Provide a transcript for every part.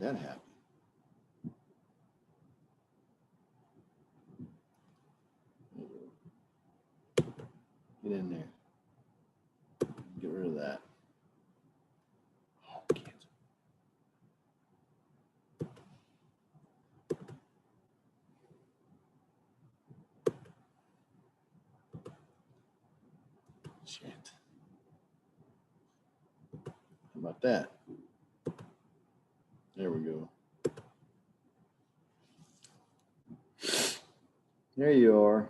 that happen? Get in there. Get rid of that. Oh, cancel. Shit. How about that? There we go. There you are.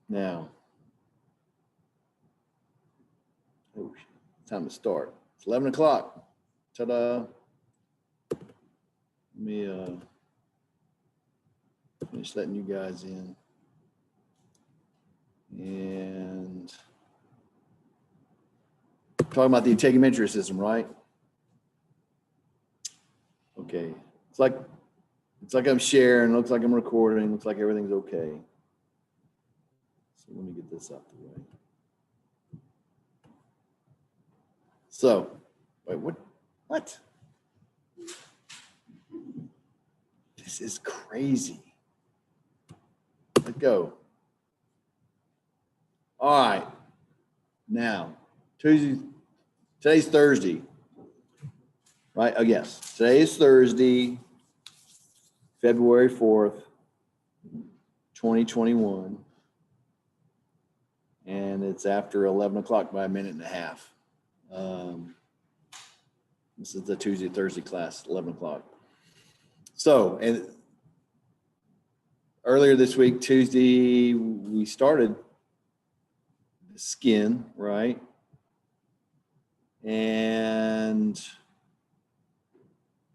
Now, oh, time to start. It's 11 o'clock. Ta-da. Let me finish letting you guys in. And talking about the integumentary system, right? Okay. It's like I'm sharing, looks like I'm recording, looks like everything's okay. So let me get this out the way. So, wait, what? This is crazy. Let's go. All right. Now, today's Thursday. Right? Oh, yes. Today is Thursday, February 4th, 2021. And it's after 11 o'clock by a minute and a half. This is the Tuesday, Thursday class, 11 o'clock. So, and earlier this week, Tuesday, we started the skin, right? And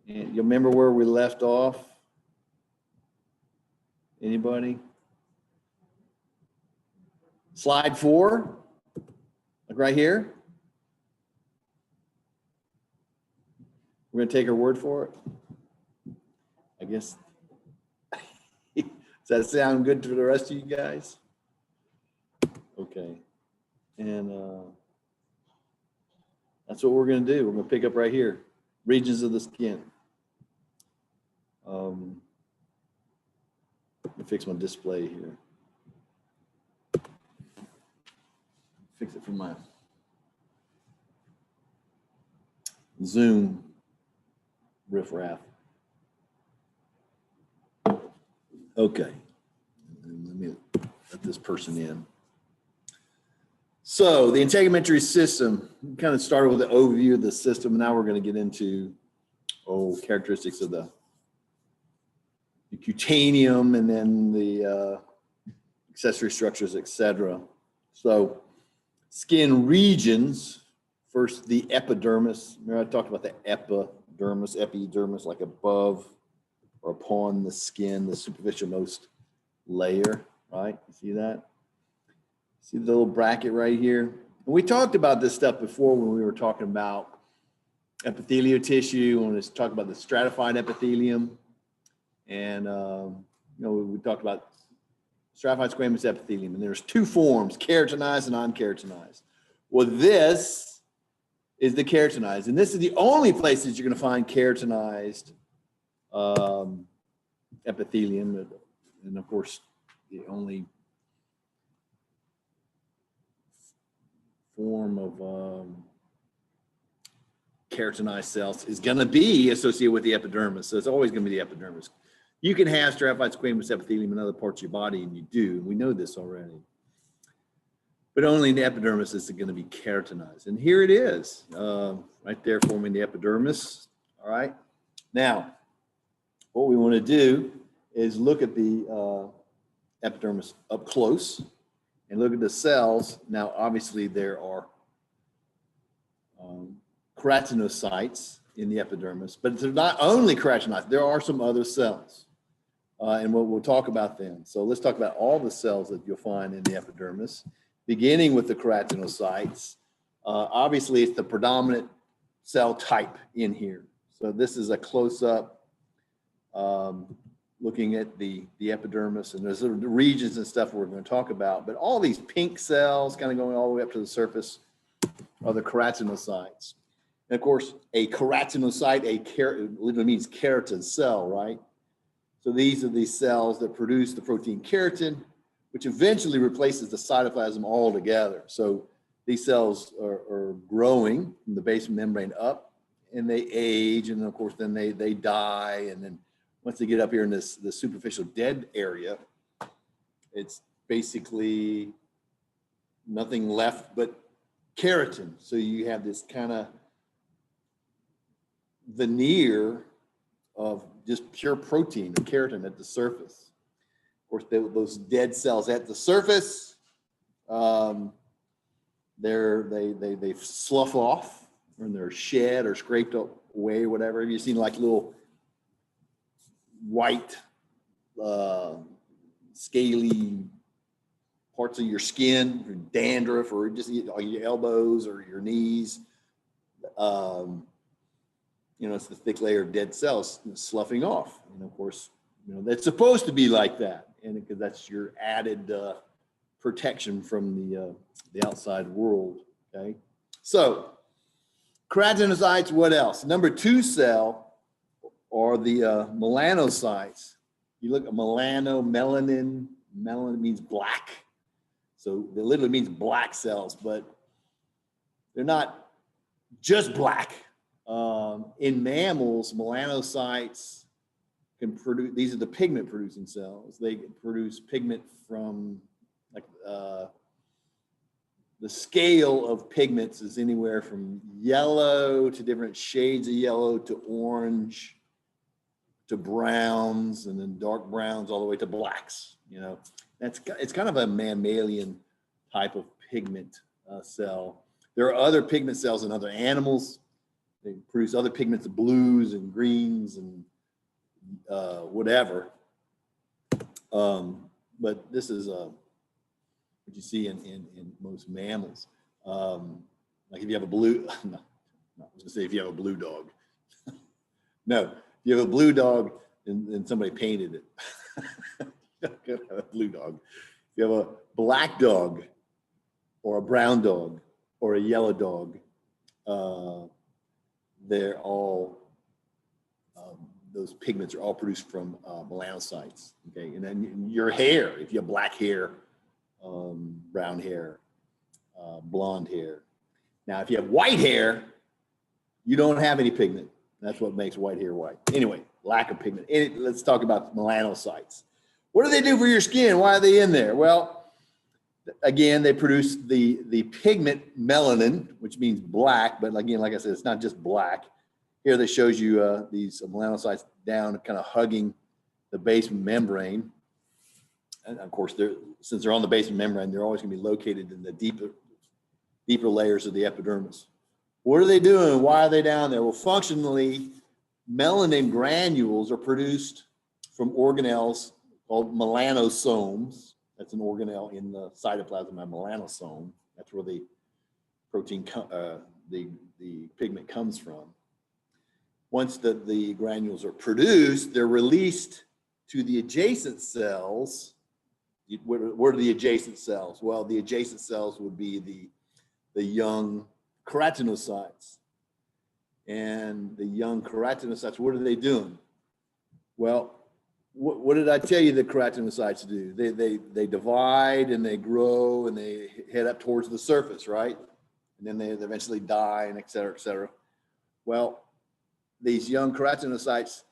you remember where we left off? Anybody? Slide 4, like right here. We're going to take her word for it. I guess. Does that sound good to the rest of you guys? Okay. And that's what we're going to do. We're going to pick up right here. Regions of the skin. Let me fix my display here. Fix it from my Zoom riffraff. Okay. Let me let this person in. So the integumentary system, we kind of started with an overview of the system. Now we're going to get into characteristics of the cutaneum and then the accessory structures, etc. So skin regions, first the epidermis. Remember I talked about the epidermis, like above or upon the skin, the superficial-most layer, right? You see that? See the little bracket right here? And we talked about this stuff before when we were talking about epithelial tissue, when we talked about the stratified epithelium. And, we talked about stratified squamous epithelium, and there's two forms, keratinized and non-keratinized. Well, this is the keratinized, and this is the only place that you're going to find keratinized epithelium, and of course, the only form of keratinized cells is going to be associated with the epidermis, so it's always going to be the epidermis. You can have stratified squamous epithelium in other parts of your body, and you do. We know this already. But only in the epidermis is it going to be keratinized. And here it is, right there forming the epidermis. All right. Now, what we want to do is look at the epidermis up close and look at the cells. Now, obviously, there are keratinocytes in the epidermis, but they're not only keratinocytes. There are some other cells. And we'll talk about them. So let's talk about all the cells that you'll find in the epidermis, beginning with the keratinocytes. Obviously, it's the predominant cell type in here. So this is a close-up looking at the epidermis, and there's the regions and stuff we're going to talk about. But all these pink cells kind of going all the way up to the surface, are the keratinocytes. And of course, a keratinocyte, literally means keratin cell, right? So these are the cells that produce the protein keratin, which eventually replaces the cytoplasm altogether. So these cells are growing from the basement membrane up, and they age, and of course, then they die. And then once they get up here in the superficial dead area, it's basically nothing left but keratin. So you have this kind of veneer of just pure protein or keratin at the surface. Of course, those dead cells at the surface, they slough off, and they're shed or scraped away, whatever. Have you seen like little white, scaly parts of your skin, or dandruff, or just on your elbows or your knees? It's the thick layer of dead cells sloughing off. And of course, that's supposed to be like that, and because that's your added protection from the outside world. Okay, so keratinocytes. What else? Number 2 cell are the melanocytes. You look at melanin. Melanin means black, so it literally means black cells, but they're not just black. In mammals, melanocytes can produce, these are the pigment producing cells. They produce pigment from the scale of pigments is anywhere from yellow to different shades of yellow to orange to browns, and then dark browns all the way to blacks. It's kind of a mammalian type of pigment cell. There are other pigment cells in other animals. They produce other pigments of blues and greens and whatever. But this is what you see in most mammals. Like if you have a blue, no, I was gonna say if you have a blue dog. No, if you have a blue dog and somebody painted it. You're gonna have a blue dog. If you have a black dog or a brown dog or a yellow dog, they're all, those pigments are all produced from melanocytes, okay? And then your hair, if you have black hair, brown hair, blonde hair. Now, if you have white hair, you don't have any pigment. That's what makes white hair white. Anyway, lack of pigment. Let's talk about melanocytes. What do they do for your skin? Why are they in there? Well, again, they produce the pigment melanin, which means black, but again, like I said, it's not just black. Here that shows you these melanocytes down, kind of hugging the basement membrane. And of course, since they're on the basement membrane, they're always going to be located in the deeper layers of the epidermis. What are they doing? Why are they down there? Well, functionally, melanin granules are produced from organelles called melanosomes. That's an organelle in the cytoplasm, a melanosome. That's where the protein, the pigment comes from. Once the granules are produced, they're released to the adjacent cells. What are the adjacent cells? Well, the adjacent cells would be the young keratinocytes. And the young keratinocytes, what are they doing? Well, what did I tell you the keratinocytes do? They divide and they grow and they head up towards the surface, right? And then they eventually die, and et cetera, et cetera. Well, these young keratinocytes,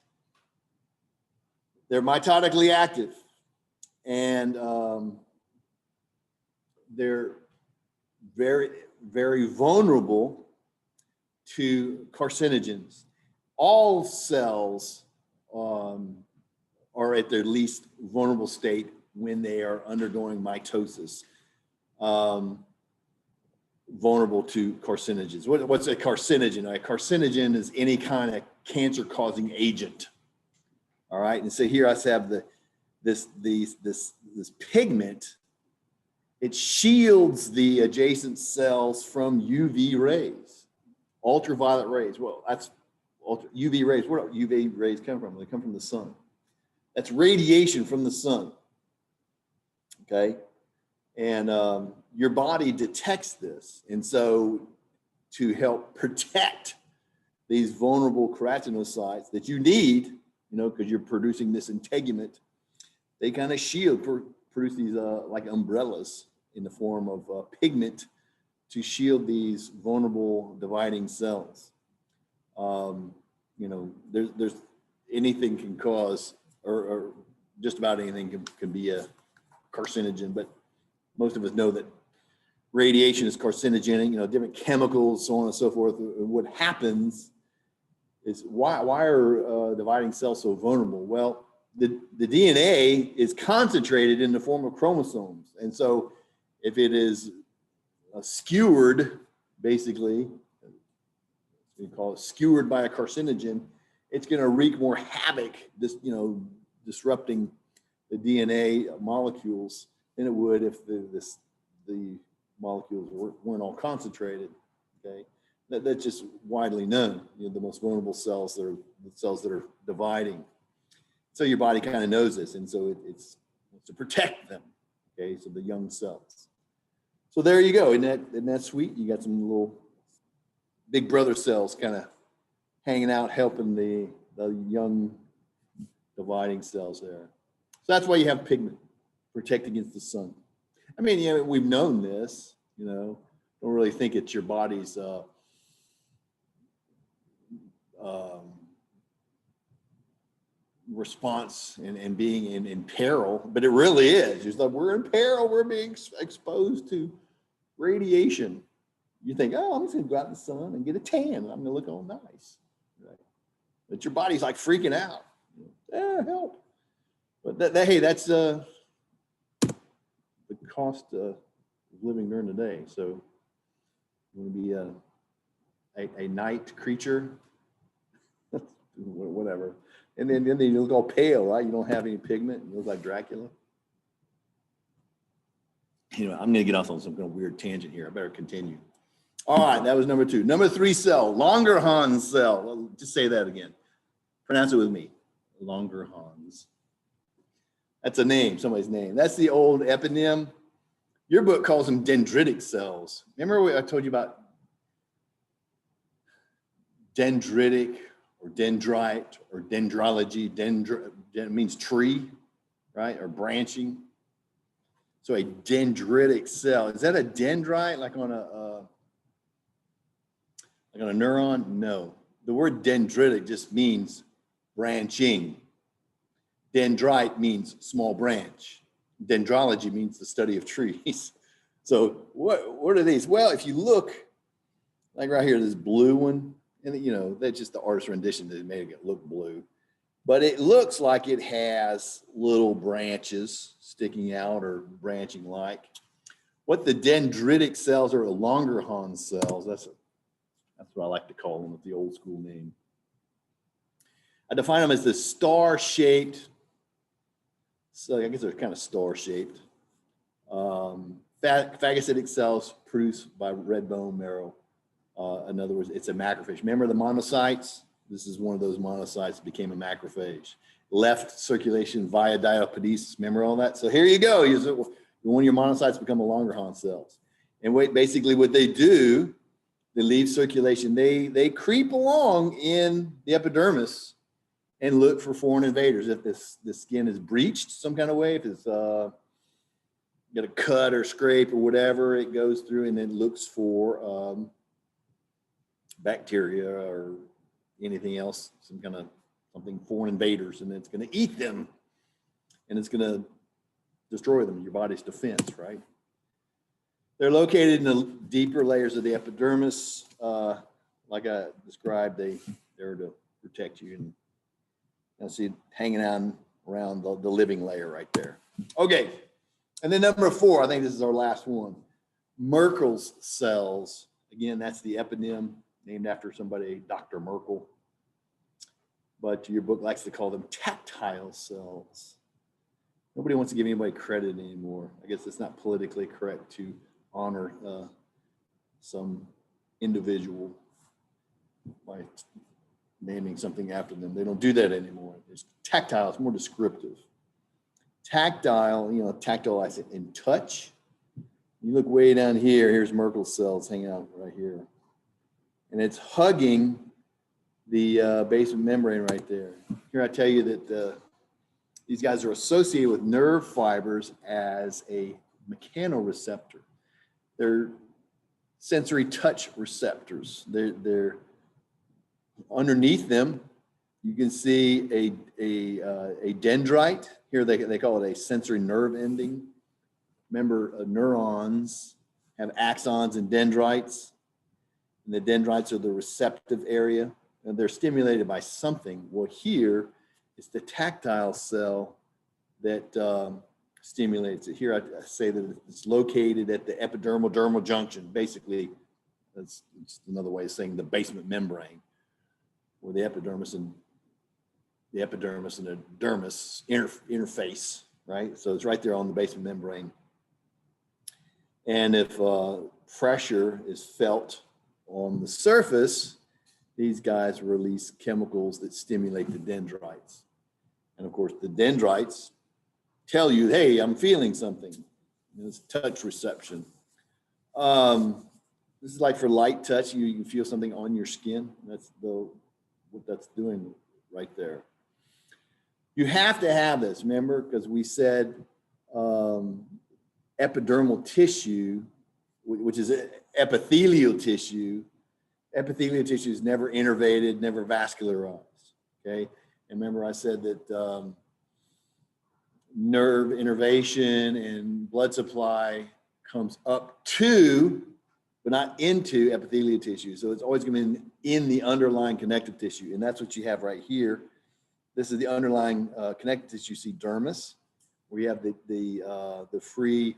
they're mitotically active, and they're very, very vulnerable to carcinogens. All cells are at their least vulnerable state when they are undergoing mitosis, vulnerable to carcinogens. What's a carcinogen? A carcinogen is any kind of cancer-causing agent. All right, and so here I have this pigment. It shields the adjacent cells from UV rays, ultraviolet rays. Well, that's UV rays. Where do UV rays come from? They come from the sun. That's radiation from the sun. Okay, and your body detects this, and so to help protect these vulnerable keratinocytes that you need, because you're producing this integument. They kind of produce these like umbrellas in the form of pigment to shield these vulnerable dividing cells. There's anything can cause, or just about anything can be a carcinogen, but most of us know that radiation is carcinogenic, different chemicals, so on and so forth. What happens is why are dividing cells so vulnerable? Well, the DNA is concentrated in the form of chromosomes. And so if it is skewered, basically, we call it skewered by a carcinogen, it's going to wreak more havoc, disrupting the DNA molecules than it would if the molecules weren't all concentrated. Okay, that's just widely known. The most vulnerable cells are the cells that are dividing. So your body kind of knows this, and so it's to protect them. Okay, so the young cells. So there you go. Isn't that sweet? You got some little big brother cells kind of hanging out, helping the young dividing cells there. So that's why you have pigment, protect against the sun. I mean, we've known this, don't really think it's your body's response and being in peril, but it really is. It's like we're in peril, we're being exposed to radiation. You think, oh, I'm just gonna go out in the sun and get a tan, and I'm gonna look all nice. Right? But your body's like freaking out. Help. But hey, that's the cost of living during the day. So you want to be a night creature, whatever. And then you look all pale, right? You don't have any pigment. You look like Dracula. I'm going to get off on some kind of weird tangent here. I better continue. All right, that was number 2. Number 3 cell, Langerhans cell. Well, just say that again. Pronounce it with me. Langerhans. That's a name, somebody's name. That's the old eponym. Your book calls them dendritic cells. Remember I told you about dendritic or dendrite or dendrology? It means tree, right? Or branching. So a dendritic cell, is that a dendrite like on a neuron? No. The word dendritic just means branching. Dendrite means small branch. Dendrology means the study of trees. So what are these? Well, if you look, like right here, this blue one, and that's just the artist's rendition that made it look blue. But it looks like it has little branches sticking out or branching like. What the dendritic cells are, Langerhans cells, that's what I like to call them with the old school name. I define them as the star-shaped, so I guess they're kind of star-shaped, phagocytic cells produced by red bone marrow. In other words, it's a macrophage. Remember the monocytes? This is one of those monocytes that became a macrophage. Left circulation via diapedesis. Remember all that? So here you go. One of your monocytes become a Langerhans cells. And basically what they do, they leave circulation. They creep along in the epidermis and look for foreign invaders. If the skin is breached some kind of way, if it's got a cut or scrape or whatever, it goes through and then looks for bacteria or anything else, something foreign invaders, and it's going to eat them and it's going to destroy them, your body's defense, right? They're located in the deeper layers of the epidermis. Like I described, they're to protect you. And you'll see it hanging out around the living layer right there. Okay, and then number 4, I think this is our last one. Merkel's cells. Again, that's the eponym named after somebody, Dr. Merkel. But your book likes to call them tactile cells. Nobody wants to give anybody credit anymore. I guess it's not politically correct to honor some individual by naming something after them. They don't do that anymore. It's tactile, it's more descriptive. Tactile, tactile, I said, in touch. You look way down here, here's Merkel's cells hanging out right here. and it's hugging the basement membrane right there. Here I tell you that these guys are associated with nerve fibers as a mechanoreceptor. They're sensory touch receptors. They're underneath them. You can see a dendrite. Here they call it a sensory nerve ending. Remember, neurons have axons and dendrites, and the dendrites are the receptive area, and they're stimulated by something. Well, here it's the tactile cell that stimulates it. Here I say that it's located at the epidermal-dermal junction. Basically, that's another way of saying the basement membrane, where the epidermis and the dermis interface, right? So it's right there on the basement membrane. And if pressure is felt on the surface, these guys release chemicals that stimulate the dendrites. And of course, the dendrites tell you, hey, I'm feeling something. It's touch reception. This is like for light touch, you can feel something on your skin. That's what that's doing right there. You have to have this, remember, because we said epidermal tissue, which is epithelial tissue. Epithelial tissue is never innervated, never vascularized, okay? And remember I said that nerve innervation and blood supply comes up to, but not into epithelial tissue. So it's always going to be in the underlying connective tissue. And that's what you have right here. This is the underlying connective tissue. You see dermis, where you have the free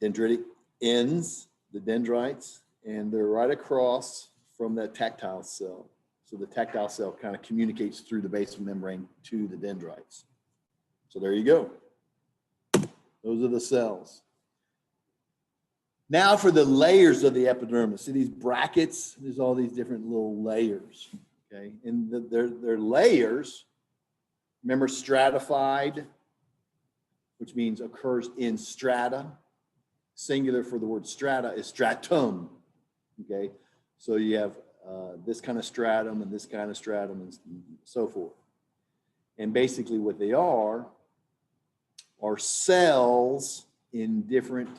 dendritic ends, the dendrites, and they're right across from that tactile cell. So the tactile cell kind of communicates through the basement membrane to the dendrites. So there you go. Those are the cells. Now for the layers of the epidermis. See these brackets? There's all these different little layers, okay? And they're layers. Remember stratified, which means occurs in strata. Singular for the word strata is stratum, okay? So you have this kind of stratum and this kind of stratum and so forth. And basically what they are cells in different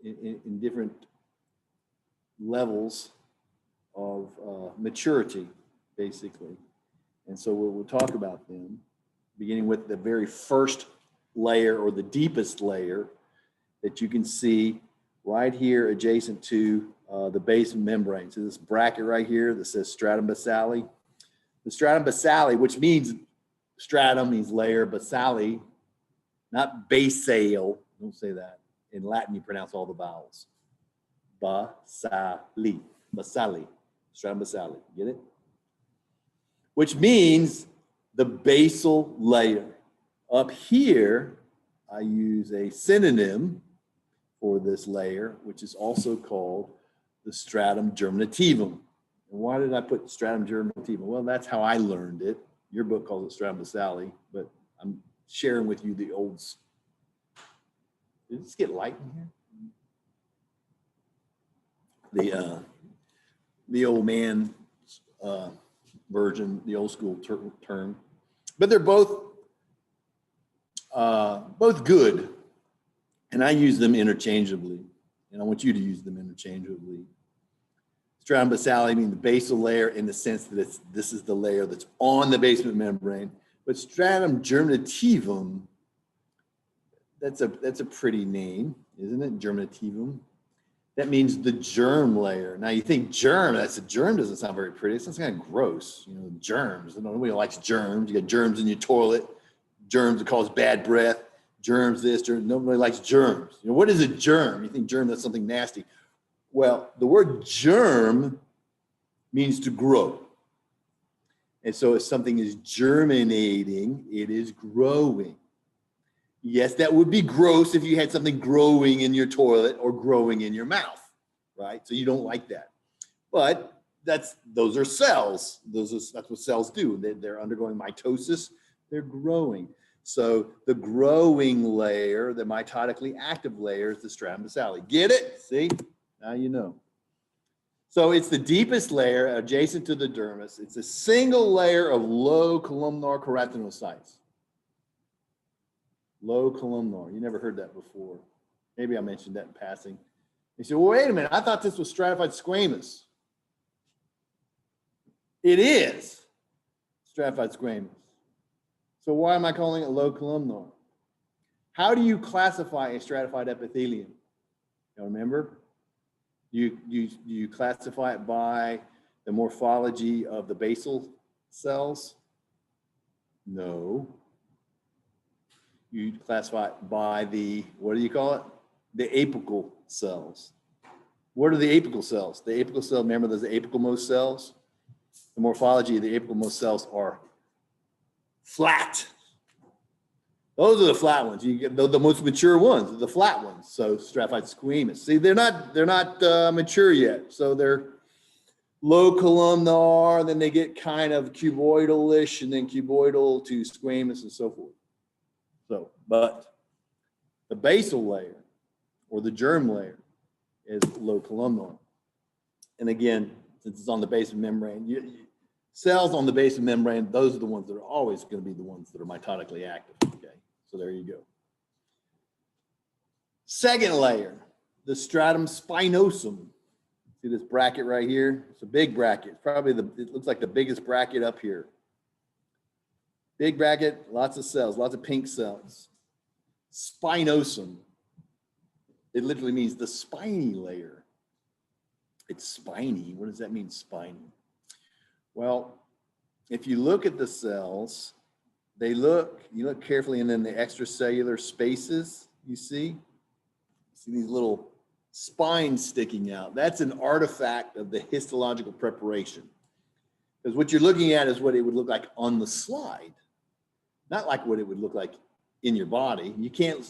in different levels of maturity, basically. And so we'll talk about them, beginning with the very first layer or the deepest layer that you can see right here adjacent to the basement membrane. So this bracket right here that says stratum basale. The stratum basale, which means stratum means layer, basale, not basale, don't say that. In Latin, you pronounce all the vowels. Basale, basale, stratum basale, get it? Which means the basal layer. Up here, I use a synonym for this layer, which is also called the stratum germinativum. And why did I put stratum germinativum? Well, that's how I learned it. Your book calls it stratum basale, but I'm sharing with you the old. Did this get light in here? The old man version, the old school term, but they're both good, and I use them interchangeably, and I want you to use them interchangeably. Stratum basale means the basal layer in the sense that this is the layer that's on the basement membrane, but stratum germinativum, that's a pretty name, isn't it? Germinativum. That means the germ layer. Now you think germ, that's a germ doesn't sound very pretty. It sounds kind of gross, you know, germs. Nobody likes germs. You got germs in your toilet, germs that cause bad breath, germs this, germs, nobody likes germs. You know, what is a germ? You think germ, that's something nasty. Well, the word germ means to grow. And so if something is germinating, it is growing. Yes, that would be gross if you had something growing in your toilet or growing in your mouth, right? So you don't like that. But those are cells. That's what cells do. They're undergoing mitosis. They're growing. So the growing layer, the mitotically active layer, is the stratum basale. Get it? See? Now you know. So it's the deepest layer adjacent to the dermis. It's a single layer of low columnar keratinocytes. Low columnar. You never heard that before. Maybe I mentioned that in passing. You say, well, wait a minute. I thought this was stratified squamous. It is stratified squamous. So why am I calling it low columnar? How do you classify a stratified epithelium? You remember? You classify it by the morphology of the basal cells? No. You classify it by the, what do you call it? The apical cells. What are the apical cells? The apical cells, remember those apicalmost cells? The morphology of the apicalmost cells are flat. Those are the flat ones. You get the most mature ones, the flat ones. So stratified squamous. See, they're not mature yet. So they're low columnar, then they get kind of cuboidal-ish, and then cuboidal to squamous and so forth. So, but the basal layer or the germ layer is low columnar. And again, since it's on the basal membrane, cells on the basal membrane, those are the ones that are always going to be the ones that are mitotically active. Okay, so there you go. Second layer, the stratum spinosum. See this bracket right here? It's a big bracket. It's probably it looks like the biggest bracket up here. Big bracket, lots of cells, lots of pink cells. Spinosum. It literally means the spiny layer. It's spiny. What does that mean, spiny? Well, if you look at the cells, you look carefully, and then the extracellular spaces, you see these little spines sticking out. That's an artifact of the histological preparation. Because what you're looking at is what it would look like on the slide, not like what it would look like in your body. You can't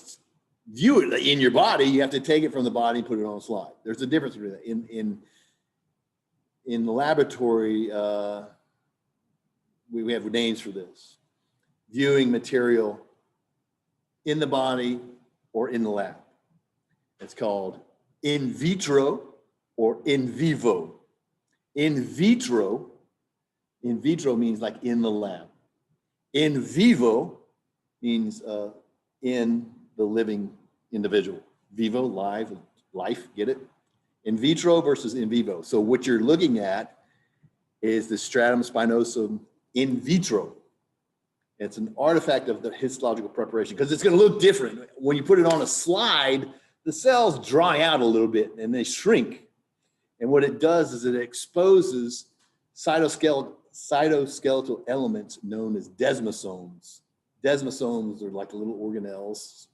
view it in your body. You have to take it from the body and put it on a slide. There's a difference between that. In the laboratory, we have names for this. Viewing material in the body or in the lab. It's called in vitro or in vivo. In vitro means like in the lab. In vivo means in the living individual. Vivo, life, get it? In vitro versus in vivo. So what you're looking at is the stratum spinosum in vitro. It's an artifact of the histological preparation because it's going to look different. When you put it on a slide, the cells dry out a little bit and they shrink. And what it does is it exposes cytoskeletal elements known as desmosomes. Desmosomes are like little organelles,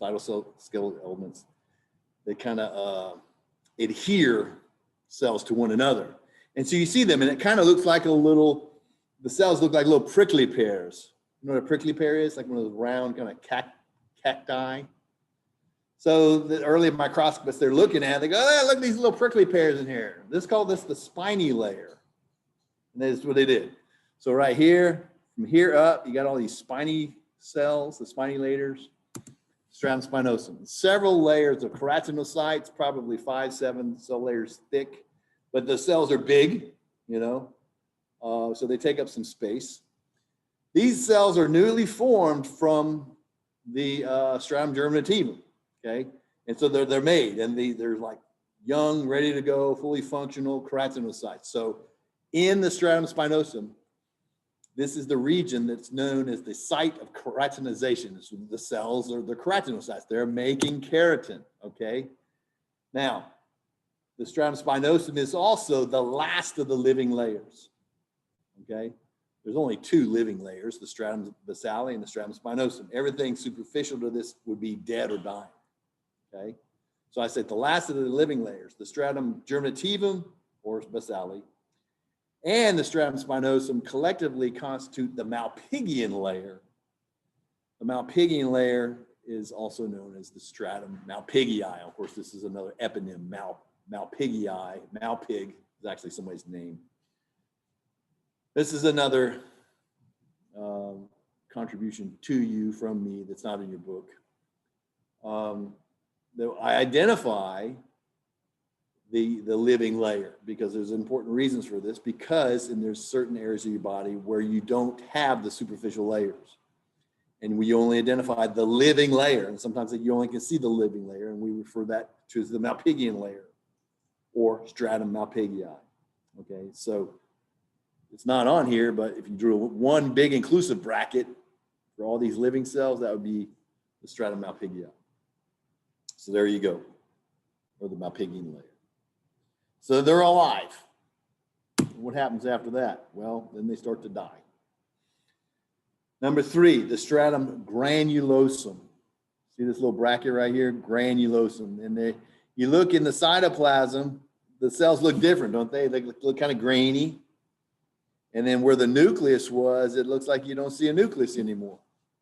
cytoskeletal elements. They kind of adhere cells to one another. And so you see them and it kind of looks like the cells look like little prickly pears. You know what a prickly pear is? Like one of those round kind of cacti. So the early microscopists, they're looking at it, they go, oh, look at these little prickly pears in here. Call this the spiny layer. And that's what they did. So right here, from here up, you got all these spiny cells, the spiny layers, stratum spinosum. Several layers of keratinocytes, probably 5-7 cell layers thick, but the cells are big, so they take up some space. These cells are newly formed from the stratum germinativum, okay? And so they're made, and they're like young, ready to go, fully functional keratinocytes. So in the stratum spinosum, this is the region that's known as the site of keratinization. So the cells are the keratinocytes. They're making keratin, okay? Now, the stratum spinosum is also the last of the living layers, okay? There's only 2 living layers, the stratum basale and the stratum spinosum. Everything superficial to this would be dead or dying, okay? So I said the last of the living layers, the stratum germinativum or basale, and the stratum spinosum collectively constitute the Malpighian layer. The Malpighian layer is also known as the stratum Malpighii. Of course, this is another eponym, Malpighii. Malpig is actually somebody's name. This is another contribution to you from me that's not in your book. I identify the living layer because there's important reasons for this, because there's certain areas of your body where you don't have the superficial layers. And we only identify the living layer. And sometimes you only can see the living layer, and we refer that to as the Malpighian layer or stratum Malpighi. Okay, so it's not on here, but if you drew one big inclusive bracket for all these living cells, that would be the stratum Malpighi. So there you go, or the Malpighian layer. So they're alive. What happens after that? Well, then they start to die. Number 3, the stratum granulosum. See this little bracket right here? Granulosum. And you look in the cytoplasm, the cells look different, don't they? They look kind of grainy. And then where the nucleus was, it looks like you don't see a nucleus anymore.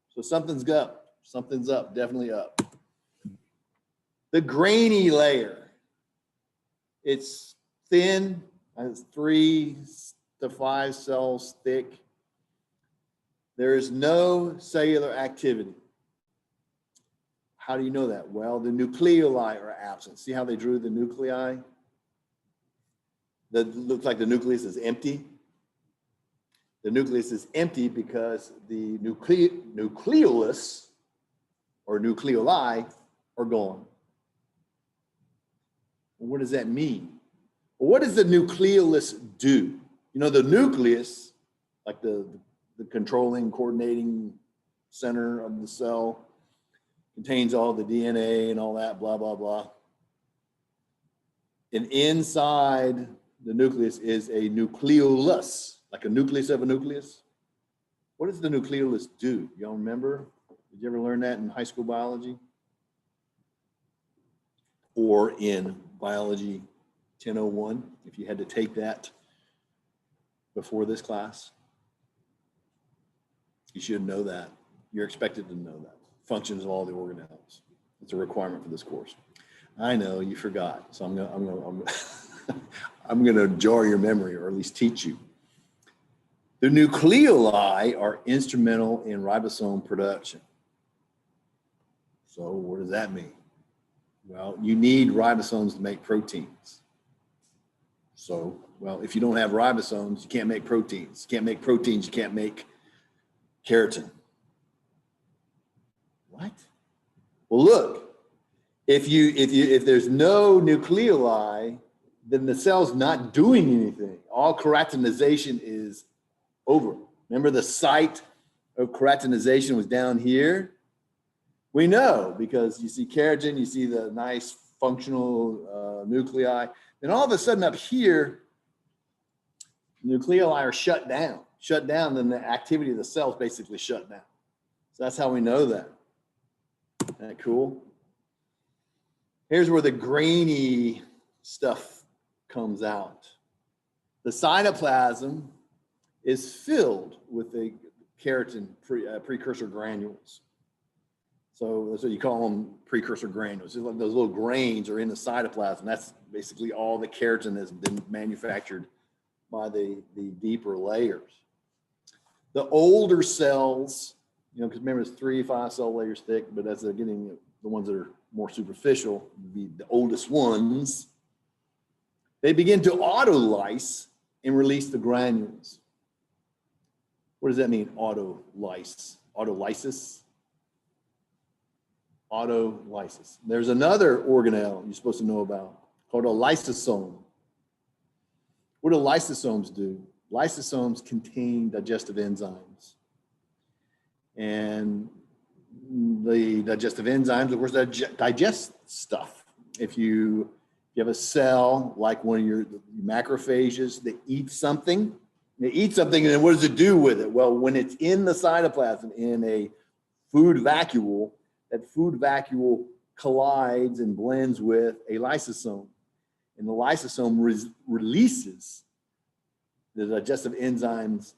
So something's up. Something's up, definitely up. The grainy layer. It's thin, it's 3 to 5 cells thick. There is no cellular activity. How do you know that? Well, the nucleoli are absent. See how they drew the nuclei? That looks like the nucleus is empty. The nucleus is empty because the nucleolus or nucleoli are gone. What does that mean? Well, what does the nucleolus do? You know, the nucleus, like the controlling, coordinating center of the cell, contains all the DNA and all that, blah, blah, blah. And inside the nucleus is a nucleolus, like a nucleus of a nucleus. What does the nucleolus do? Y'all remember? Did you ever learn that in high school biology? Or in biology 1001, if you had to take that before this class? You should know that. You're expected to know that. Functions of all the organelles. It's a requirement for this course. I know you forgot, so I'm gonna jar your memory, or at least teach you. The nucleoli are instrumental in ribosome production. So what does that mean? Well, you need ribosomes to make proteins. So, well, if you don't have ribosomes, you can't make proteins. You can't make proteins, you can't make keratin. What? Well, look, if there's no nucleoli, then the cell's not doing anything. All keratinization is over. Remember the site of keratinization was down here? We know because you see keratin, you see the nice functional nuclei. Then all of a sudden up here, nucleoli are shut down. Shut down, then the activity of the cells basically shut down. So that's how we know that. Isn't that cool? Here's where the grainy stuff comes out. The cytoplasm is filled with the keratin precursor granules. So that's what you call them, precursor granules. Those little grains are in the cytoplasm. That's basically all the keratin that's been manufactured by the deeper layers. The older cells, because remember it's 3 to 5 cell layers thick, but as they're getting the ones that are more superficial, the oldest ones, they begin to autolyse and release the granules. What does that mean, autolyse? Autolysis? Autolysis. There's another organelle you're supposed to know about called a lysosome. What do lysosomes do? Lysosomes contain digestive enzymes. And the digestive enzymes, of course, digest stuff. If you have a cell like one of your macrophages that eats something, and then what does it do with it? Well, when it's in the cytoplasm in a food vacuole, that food vacuole collides and blends with a lysosome. And the lysosome releases the digestive enzymes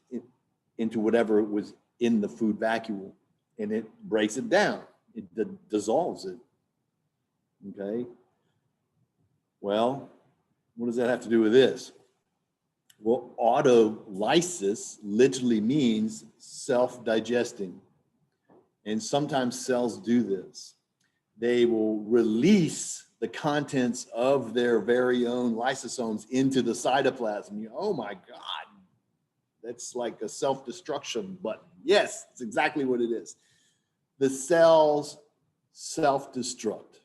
into whatever was in the food vacuole, and it breaks it down. It dissolves it. Okay. Well, what does that have to do with this? Well, autolysis literally means self-digesting. And sometimes cells do this. They will release the contents of their very own lysosomes into the cytoplasm. Oh my God, that's like a self-destruction button. Yes, it's exactly what it is. The cells self-destruct.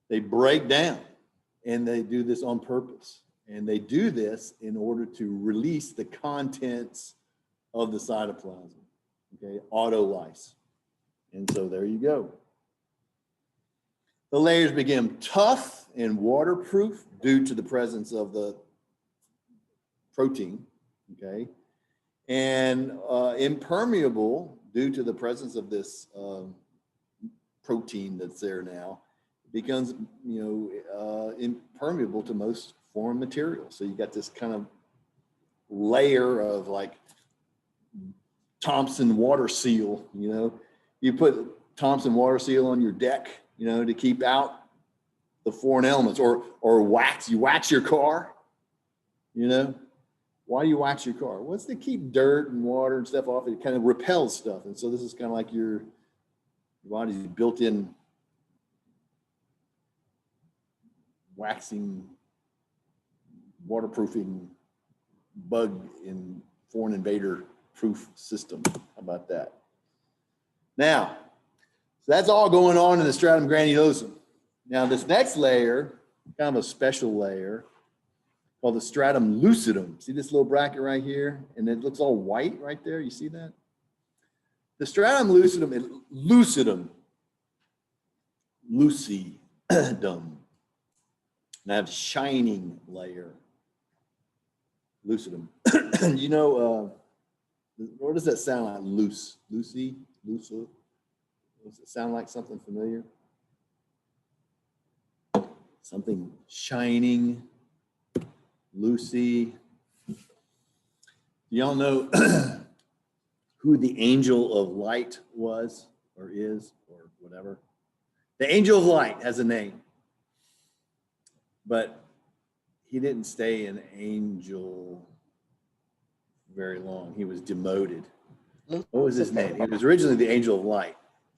They break down, and they do this on purpose. And they do this in order to release the contents of the cytoplasm, okay, autolysis. And so there you go. The layers become tough and waterproof due to the presence of the protein, okay, and impermeable due to the presence of this protein that's there now. It becomes, impermeable to most foreign materials. So you got this kind of layer of like Thompson water seal, you put Thompson water seal on your deck, to keep out the foreign elements, or you wax your car, Why do you wax your car? Well, it's to keep dirt and water and stuff off. It kind of repels stuff. And so this is kind of like your body's built-in waxing, waterproofing, bug in foreign invader proof system. How about that? Now, so that's all going on in the stratum granulosum. Now, this next layer, kind of a special layer, called the stratum lucidum. See this little bracket right here? And it looks all white right there. You see that? The stratum lucidum, lucidum. And I have shining layer, lucidum. What does that sound like? Lucy? Does it sound like something familiar? Something shining, Lucy. Y'all know who the angel of light was or is or whatever? The angel of light has a name, but he didn't stay an angel very long. He was demoted. What was his name? He was originally the angel of light.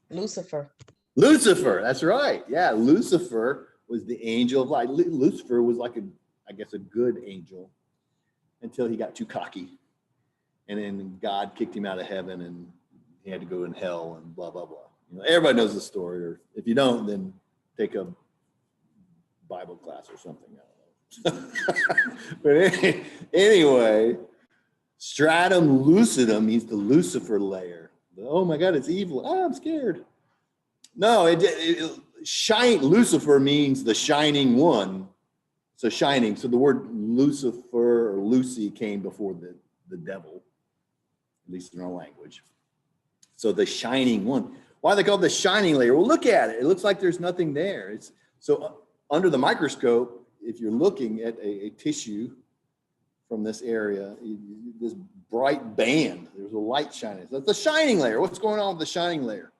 Lucifer. Lucifer, that's right. Yeah, Lucifer was the angel of light. Lucifer was like a good angel until he got too cocky. And then God kicked him out of heaven and he had to go in hell and blah, blah, blah. Everybody knows the story, or if you don't, then take a Bible class or something. I don't know. But anyway, stratum lucidum means the Lucifer layer. Oh my God, it's evil. Oh, I'm scared. No, Lucifer means the shining one. So shining. So the word Lucifer or Lucy came before the devil, at least in our language. So the shining one. Why are they called the shining layer? Well, look at it. It looks like there's nothing there. So under the microscope, if you're looking at a tissue from this area, this bright band, there's a light shining. So it's the shining layer. What's going on with the shining layer?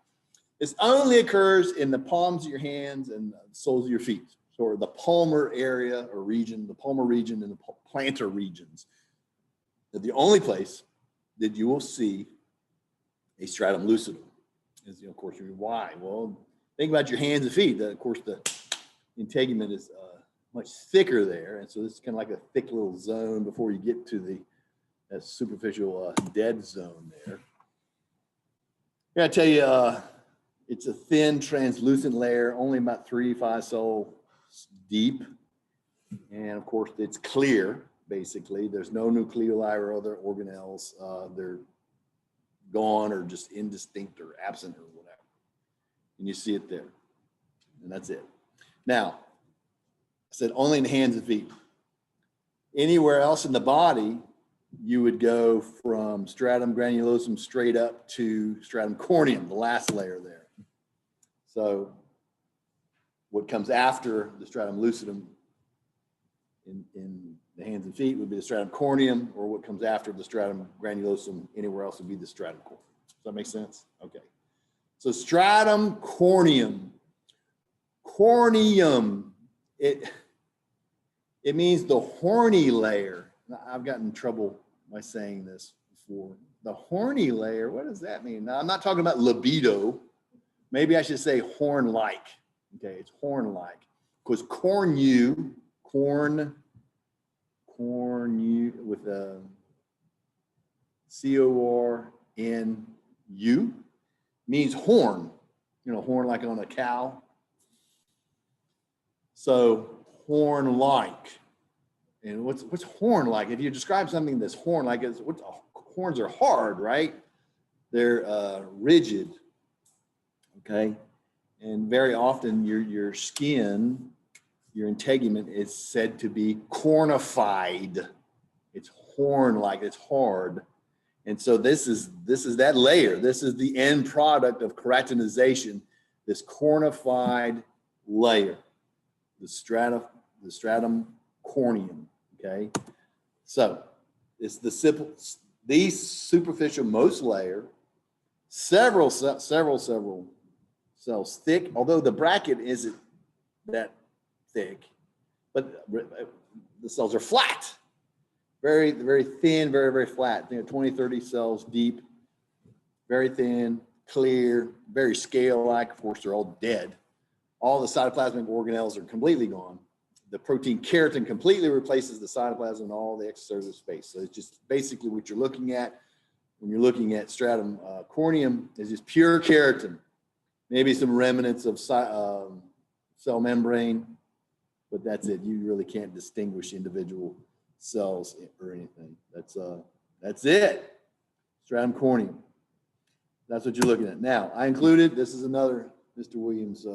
This only occurs in the palms of your hands and the soles of your feet. So the palmar area or region, the palmar region and the plantar regions. They're the only place that you will see a stratum lucidum. Of course, why? Well, think about your hands and feet. Of course, the integument is much thicker there. And so this is kind of like a thick little zone before you get to that superficial dead zone there. I gotta tell you, it's a thin, translucent layer, only about 3 to 5 soles deep. And of course, it's clear, basically. There's no nucleoli or other organelles. They're gone or just indistinct or absent or whatever. And you see it there. And that's it. Now, I said only in the hands and feet. Anywhere else in the body, you would go from stratum granulosum straight up to stratum corneum, the last layer there. So what comes after the stratum lucidum in the hands and feet would be the stratum corneum, or what comes after the stratum granulosum anywhere else would be the stratum corneum. Does that make sense? Okay. So stratum corneum. Corneum, it means the horny layer. I've gotten in trouble by saying this before. the horny layer, what does that mean? Now, I'm not talking about libido. Maybe I should say horn-like. Okay, it's horn-like. Because cornu with a C-O-R-N-U means horn. You know, horn like on a cow. So horn-like. And what's horn-like? If you describe something that's horn-like, horns are hard, right? They're rigid. Okay, and very often your skin, your integument is said to be cornified. It's horn-like, it's hard. And so this is that layer. This is the end product of keratinization, this cornified layer, the stratum corneum, okay? So it's the superficial most layer, several cells thick, although the bracket isn't that thick, but the cells are flat, very, very thin, very, very flat. Think of 20, 30 cells deep, very thin, clear, very scale-like. Of course, they're all dead. All the cytoplasmic organelles are completely gone. The protein keratin completely replaces the cytoplasm and all the extracellular space. So it's just basically what you're looking at when you're looking at stratum corneum is just pure keratin. Maybe some remnants of cell membrane, but that's it. You really can't distinguish individual cells or anything. That's it. Stratum corneum. That's what you're looking at. Now, I included, this is another Mr. Williams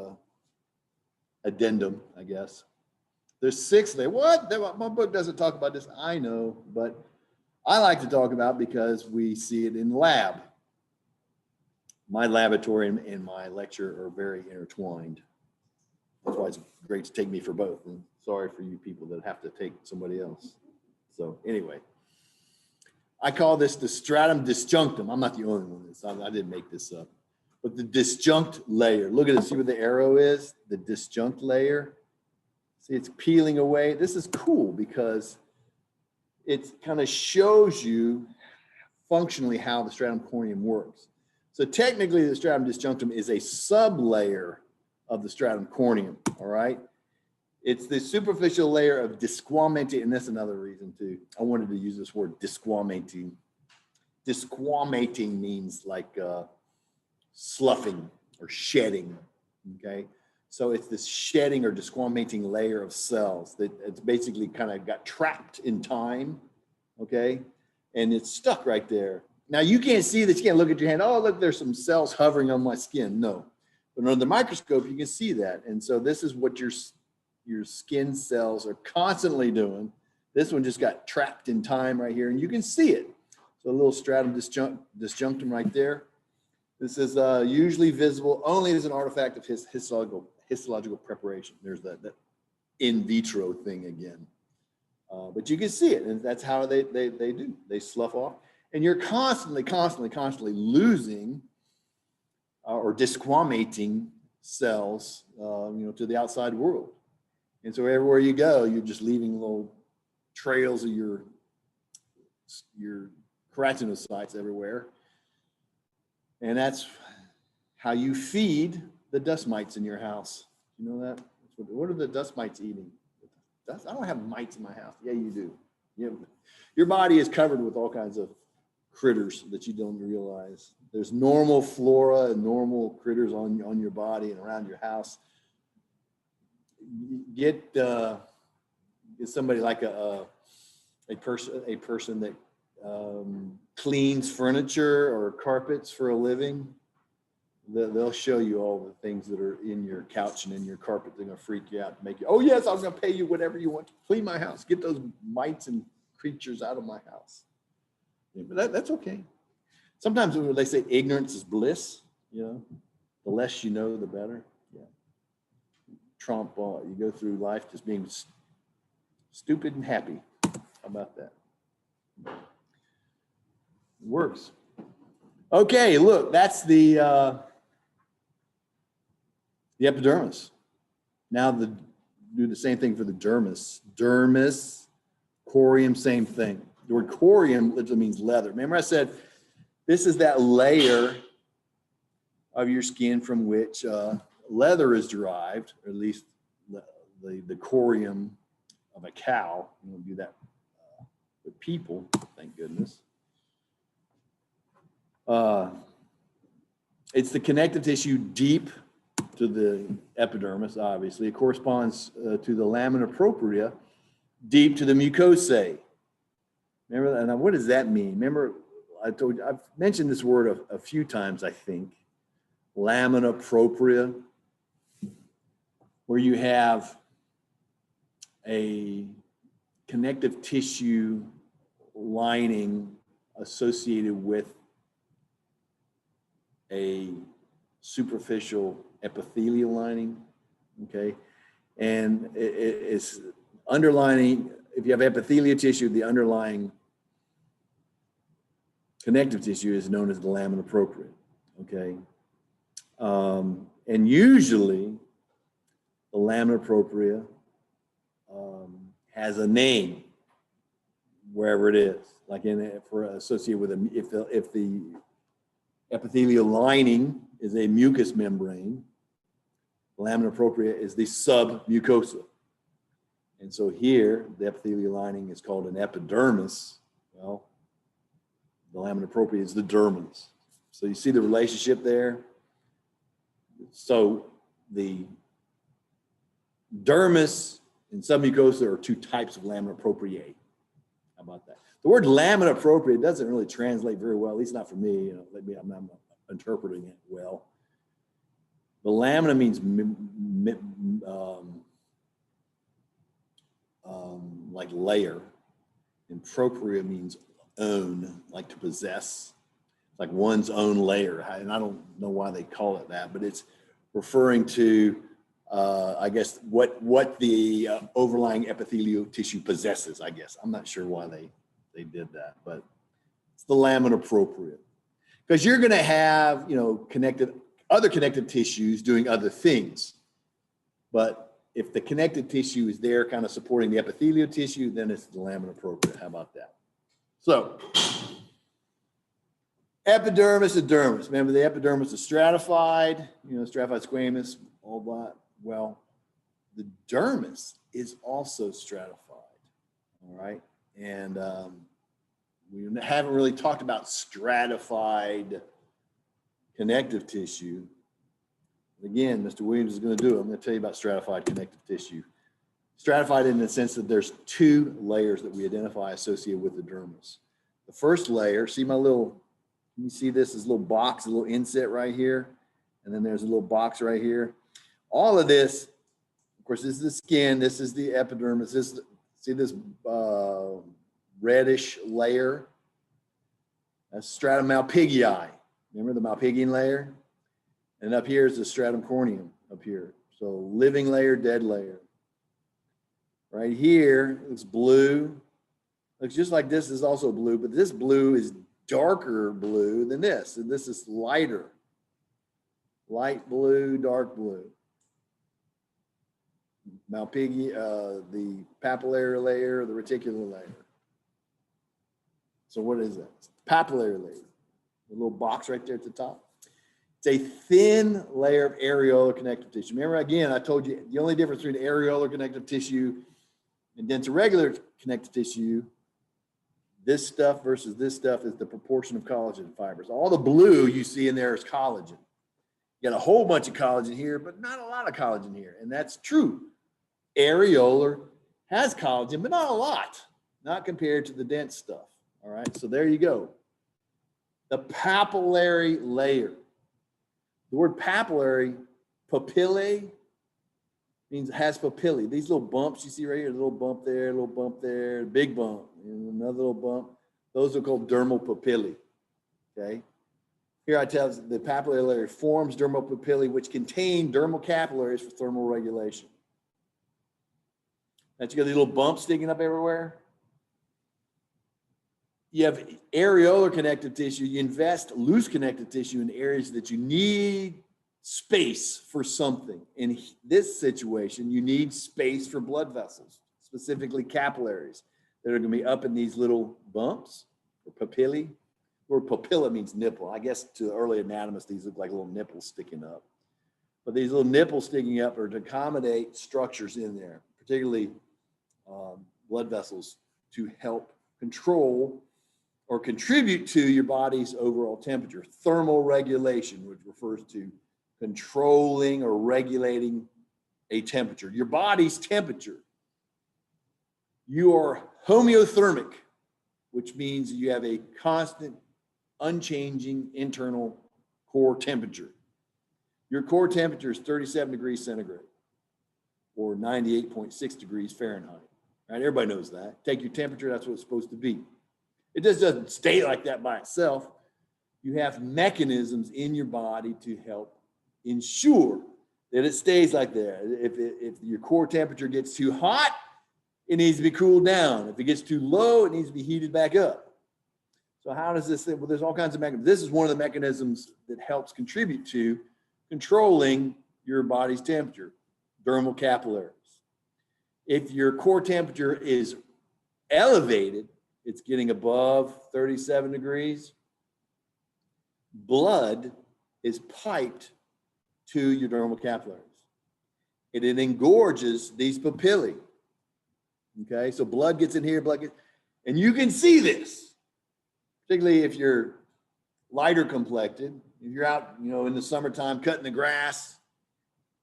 addendum, I guess. There's 6 there. What? My book doesn't talk about this. I know, but I like to talk about because we see it in lab. My laboratory and my lecture are very intertwined. That's why it's great to take me for both. And sorry for you people that have to take somebody else. So anyway, I call this the stratum disjunctum. I'm not the only one. I didn't make this up. But the disjunct layer. Look at it. See where the arrow is? The disjunct layer. See, it's peeling away. This is cool because it kind of shows you functionally how the stratum corneum works. So technically, the stratum disjunctum is a sublayer of the stratum corneum, all right? It's the superficial layer of disquamating, and that's another reason too. I wanted to use this word, disquamating. Disquamating means like sloughing or shedding, okay? So it's this shedding or disquamating layer of cells that it's basically kind of got trapped in time, okay? And it's stuck right there. Now you can't see this, you can't look at your hand, oh, look, there's some cells hovering on my skin. No, but under the microscope, you can see that. And so this is what your skin cells are constantly doing. This one just got trapped in time right here, and you can see it. So a little stratum disjunctum right there. This is usually visible only as an artifact of histological preparation. There's that in vitro thing again. But you can see it, and that's how they do. They slough off. And you're constantly losing or disquamating cells, to the outside world. And so everywhere you go, you're just leaving little trails of your keratinocytes everywhere. And that's how you feed the dust mites in your house. You know that? What are the dust mites eating? I don't have mites in my house. Yeah, you do. Your body is covered with all kinds of critters that you don't realize. There's normal flora and normal critters on your body and around your house. Get somebody like a person that cleans furniture or carpets for a living. They'll show you all the things that are in your couch and in your carpet. They're going to freak you out, make you, oh yes, I'm going to pay you whatever you want to clean my house. Get those mites and creatures out of my house. Yeah, but that's okay. Sometimes when they say ignorance is bliss, the less you know, the better. Yeah. Trump, you go through life just being stupid and happy. How about that? It works. Okay, look, that's the epidermis. Now do the same thing for the dermis. Dermis, corium, same thing. The word corium literally means leather. Remember I said This is that layer of your skin from which leather is derived, or at least the corium of a cow. We don't do that with people, thank goodness. It's the connective tissue deep to the epidermis, obviously. It corresponds to the lamina propria, deep to the mucosae. Remember that? And what does that mean? Remember, I told you, I've mentioned this word a few times, I think. Lamina propria, where you have a connective tissue lining associated with a superficial epithelial lining, okay? And it's underlining, if you have epithelial tissue, the underlying connective tissue is known as the lamina propria, okay? And usually the lamina propria has a name wherever it is, like associated with if the epithelial lining is a mucous membrane, the lamina propria is the submucosa. And so here, the epithelial lining is called an epidermis. Well, the lamina propria is the dermis. So you see the relationship there? So the dermis and submucosa are two types of lamina propriae. How about that? The word lamina propria doesn't really translate very well, at least not for me. You know, maybe I'm not interpreting it well. The lamina means like layer, and propria means own, like to possess, like one's own layer. And I don't know why they call it that, but it's referring to, I guess, what the overlying epithelial tissue possesses, I guess. I'm not sure why they did that, but it's the lamina propria. Because you're going to have, you know, other connective tissues doing other things. But if the connective tissue is there kind of supporting the epithelial tissue, then it's the lamina propria. How about that? So, epidermis and dermis. Remember, the epidermis is stratified, you know, stratified squamous, all that. Well, the dermis is also stratified, all right? And we haven't really talked about stratified connective tissue. Again, Mr. Williams is going to do it. I'm going to tell you about stratified connective tissue. Stratified in the sense that there's two layers that we identify associated with the dermis. The first layer, see my little, you see this little box, a little inset right here, and then there's a little box right here. All of this, of course, this is the skin, this is the epidermis, see this reddish layer? That's stratum malpighi. Remember the malpighian layer? And up here is the stratum corneum up here. So living layer, dead layer. Right here, it's blue. Looks just like this is also blue, but this blue is darker blue than this. And this is lighter. Light blue, dark blue. Malpighi, the papillary layer, the reticular layer. So what is that? It's the papillary layer. The little box right there at the top. It's a thin layer of areolar connective tissue. Remember, again, I told you the only difference between areolar connective tissue and dense irregular connective tissue, this stuff versus this stuff, is the proportion of collagen fibers. All the blue you see in there is collagen. You got a whole bunch of collagen here, but not a lot of collagen here. And that's true. Areolar has collagen, but not a lot, not compared to the dense stuff. All right, so there you go. The papillary layer. The word papillary, papillae, means has papillae. These little bumps you see right here, a little bump there, a little bump there, big bump, and another little bump. Those are called dermal papillae, okay? Here I tell you the papillary layer forms dermal papillae, which contain dermal capillaries for thermal regulation. Now you got these little bumps sticking up everywhere. You have areolar connective tissue. You invest loose connective tissue in areas that you need space for something. In this situation, you need space for blood vessels, specifically capillaries that are going to be up in these little bumps or papillae. or papilla means nipple. I guess to the early anatomists, these look like little nipples sticking up. But these little nipples sticking up are to accommodate structures in there, particularly blood vessels, to help control or contribute to your body's overall temperature. Thermal regulation, which refers to controlling or regulating a temperature, your body's temperature. You are homeothermic, which means you have a constant, unchanging internal core temperature. Your core temperature is 37 degrees centigrade or 98.6 degrees Fahrenheit. Right? Everybody knows that. Take your temperature, that's what it's supposed to be. It just doesn't stay like that by itself. You have mechanisms in your body to help ensure that it stays like that. If your core temperature gets too hot, it needs to be cooled down. If it gets too low, it needs to be heated back up. So how does this thing? Well, there's all kinds of mechanisms. This is one of the mechanisms that helps contribute to controlling your body's temperature, dermal capillaries. If your core temperature is elevated, it's getting above 37 degrees, blood is piped to your dermal capillaries. And it engorges these papillae. Okay, so blood gets in here, and you can see this, particularly if you're lighter complected. If you're out, in the summertime cutting the grass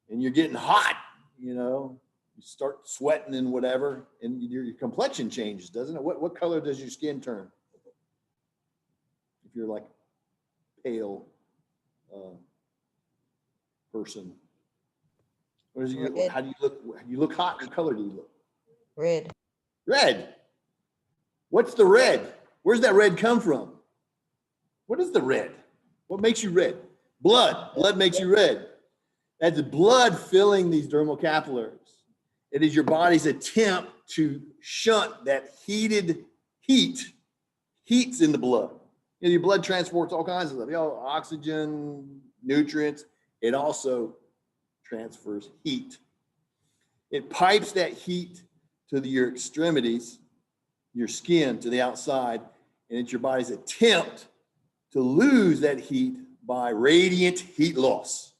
and you're getting hot, you start sweating and whatever, and your complexion changes, doesn't it? What color does your skin turn? If you're like pale person, how do you look? You look hot. What color do you look? Red. Red. What's the red? Where's that red come from? What is the red? What makes you red? Blood. Blood makes you red. That's blood filling these dermal capillaries. It is your body's attempt to shunt that heat's in the blood. Your blood transports all kinds of stuff, oxygen, nutrients. It also transfers heat. It pipes that heat to your extremities, your skin to the outside, and it's your body's attempt to lose that heat by radiant heat loss.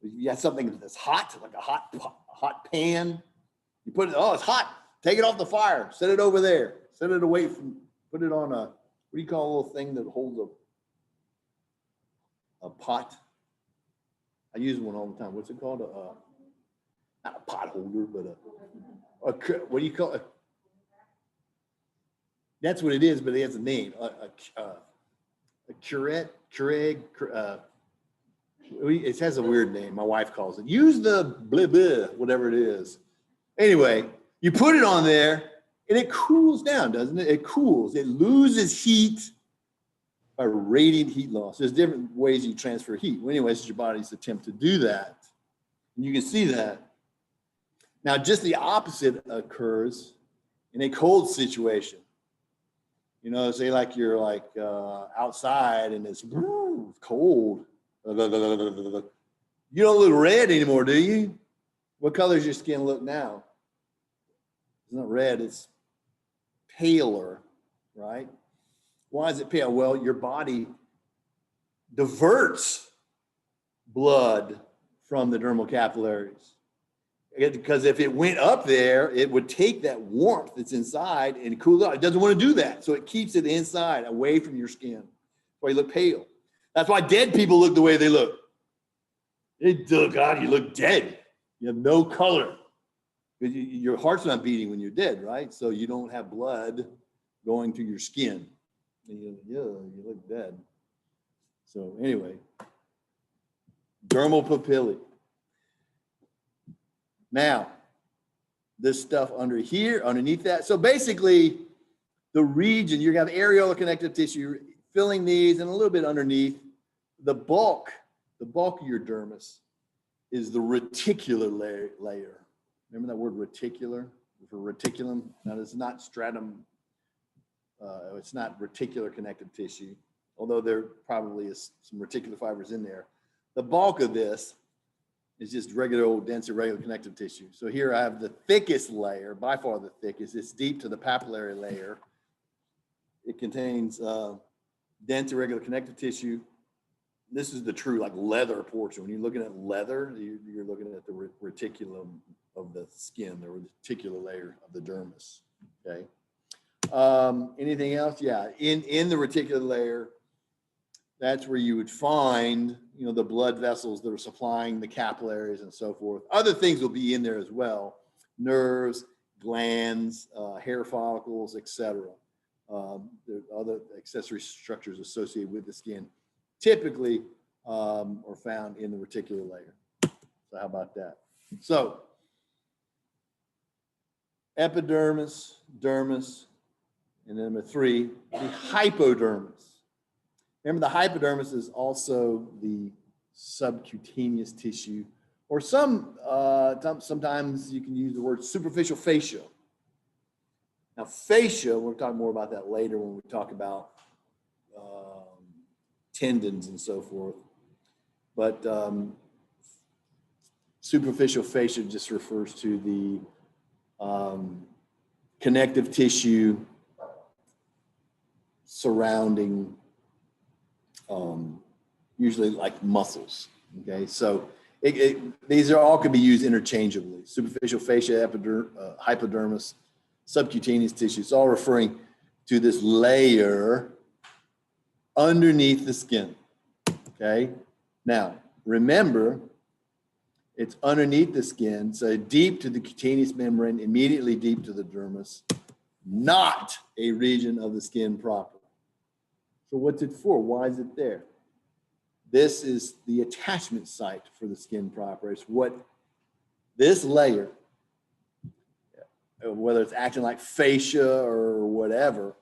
You have something that's hot, like a hot pan. You put it, it's hot. Take it off the fire. Set it over there. Set it away from, put it on what do you call a little thing that holds a pot? I use one all the time. What's it called? Not a pot holder, but what do you call it? That's what it is, but it has a name. A curette, Keurig. It has a weird name. My wife calls it. Use the blah, blah, whatever it is. Anyway, you put it on there and it cools down, doesn't it? It cools. It loses heat by radiant heat loss. There's different ways you transfer heat. Well, anyways, it's your body's attempt to do that. And you can see that. Now, just the opposite occurs in a cold situation. Say like you're outside and it's cold. You don't look red anymore, do you? What color does your skin look now? It's not red, it's paler, right? Why is it pale? Well, your body diverts blood from the dermal capillaries. Because if it went up there, it would take that warmth that's inside and cool it out. It doesn't want to do that. So it keeps it inside, away from your skin. That's why you look pale. That's why dead people look the way they look. God, you look dead. You have no color. Your heart's not beating when you're dead, right? So you don't have blood going to your skin. And you look dead. So anyway, dermal papillae. Now, this stuff under here, underneath that. So basically, the region, you have areolar connective tissue filling these and a little bit underneath. The bulk of your dermis is the reticular layer. Remember that word reticular? For reticulum? Now, it's not stratum. It's not reticular connective tissue, although there probably is some reticular fibers in there. The bulk of this is just regular old dense irregular connective tissue. So here I have the thickest layer, by far the thickest. It's deep to the papillary layer. It contains dense irregular connective tissue. This is the true like leather portion. When you're looking at leather, you're looking at the reticulum of the skin, the reticular layer of the dermis. Okay. Anything else? Yeah. In the reticular layer, that's where you would find, you know, the blood vessels that are supplying the capillaries and so forth. Other things will be in there as well: nerves, glands, hair follicles, etc. There are other accessory structures associated with the skin, typically are found in the reticular layer. So how about that? So epidermis, dermis, and then number 3, the hypodermis. Remember, the hypodermis is also the subcutaneous tissue, or sometimes you can use the word superficial fascia. Now, fascia, we'll talk more about that later when we talk about tendons and so forth. But superficial fascia just refers to the connective tissue surrounding usually like muscles. Okay, so these are all could be used interchangeably: superficial fascia, hypodermis, subcutaneous tissue. It's all referring to this layer underneath the skin. Okay, now remember, it's underneath the skin, so deep to the cutaneous membrane, immediately deep to the dermis, not a region of the skin proper. So what's it for? Why is it there? This is the attachment site for the skin proper. It's what this layer, whether it's acting like fascia or whatever,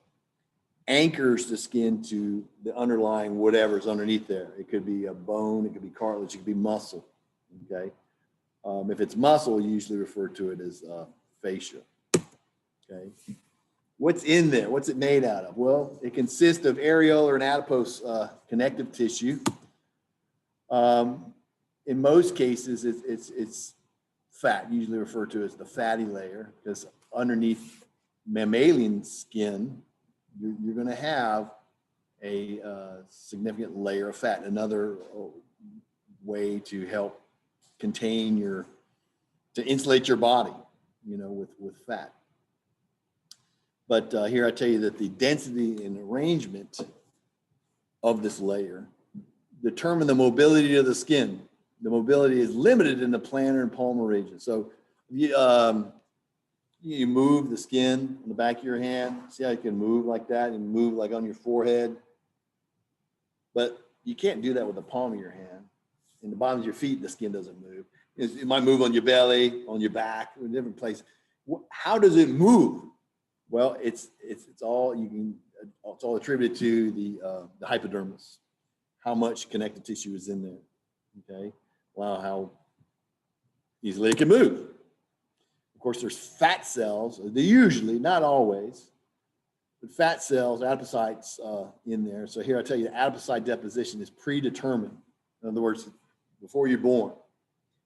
anchors the skin to the underlying whatever's underneath there. It could be a bone, it could be cartilage, it could be muscle. Okay. If it's muscle, you usually refer to it as fascia. Okay. What's in there? What's it made out of? Well, it consists of areolar and adipose connective tissue. In most cases, it's fat, usually referred to as the fatty layer, because underneath mammalian skin, you're going to have a significant layer of fat. Another way to help contain to insulate your body, you know, with fat. But here I tell you that the density and arrangement of this layer determine the mobility of the skin. The mobility is limited in the plantar and palmar region. So you move the skin on the back of your hand. See how you can move like that and move like on your forehead? But you can't do that with the palm of your hand. In the bottom of your feet, the skin doesn't move. It might move on your belly, on your back, in different places. How does it move? Well, it's all attributed to the hypodermis. How much connective tissue is in there? Okay, wow, how easily it can move. Of course, there's fat cells. They usually, not always, but fat cells, adipocytes in there. So here I tell you, the adipocyte deposition is predetermined. In other words, before you're born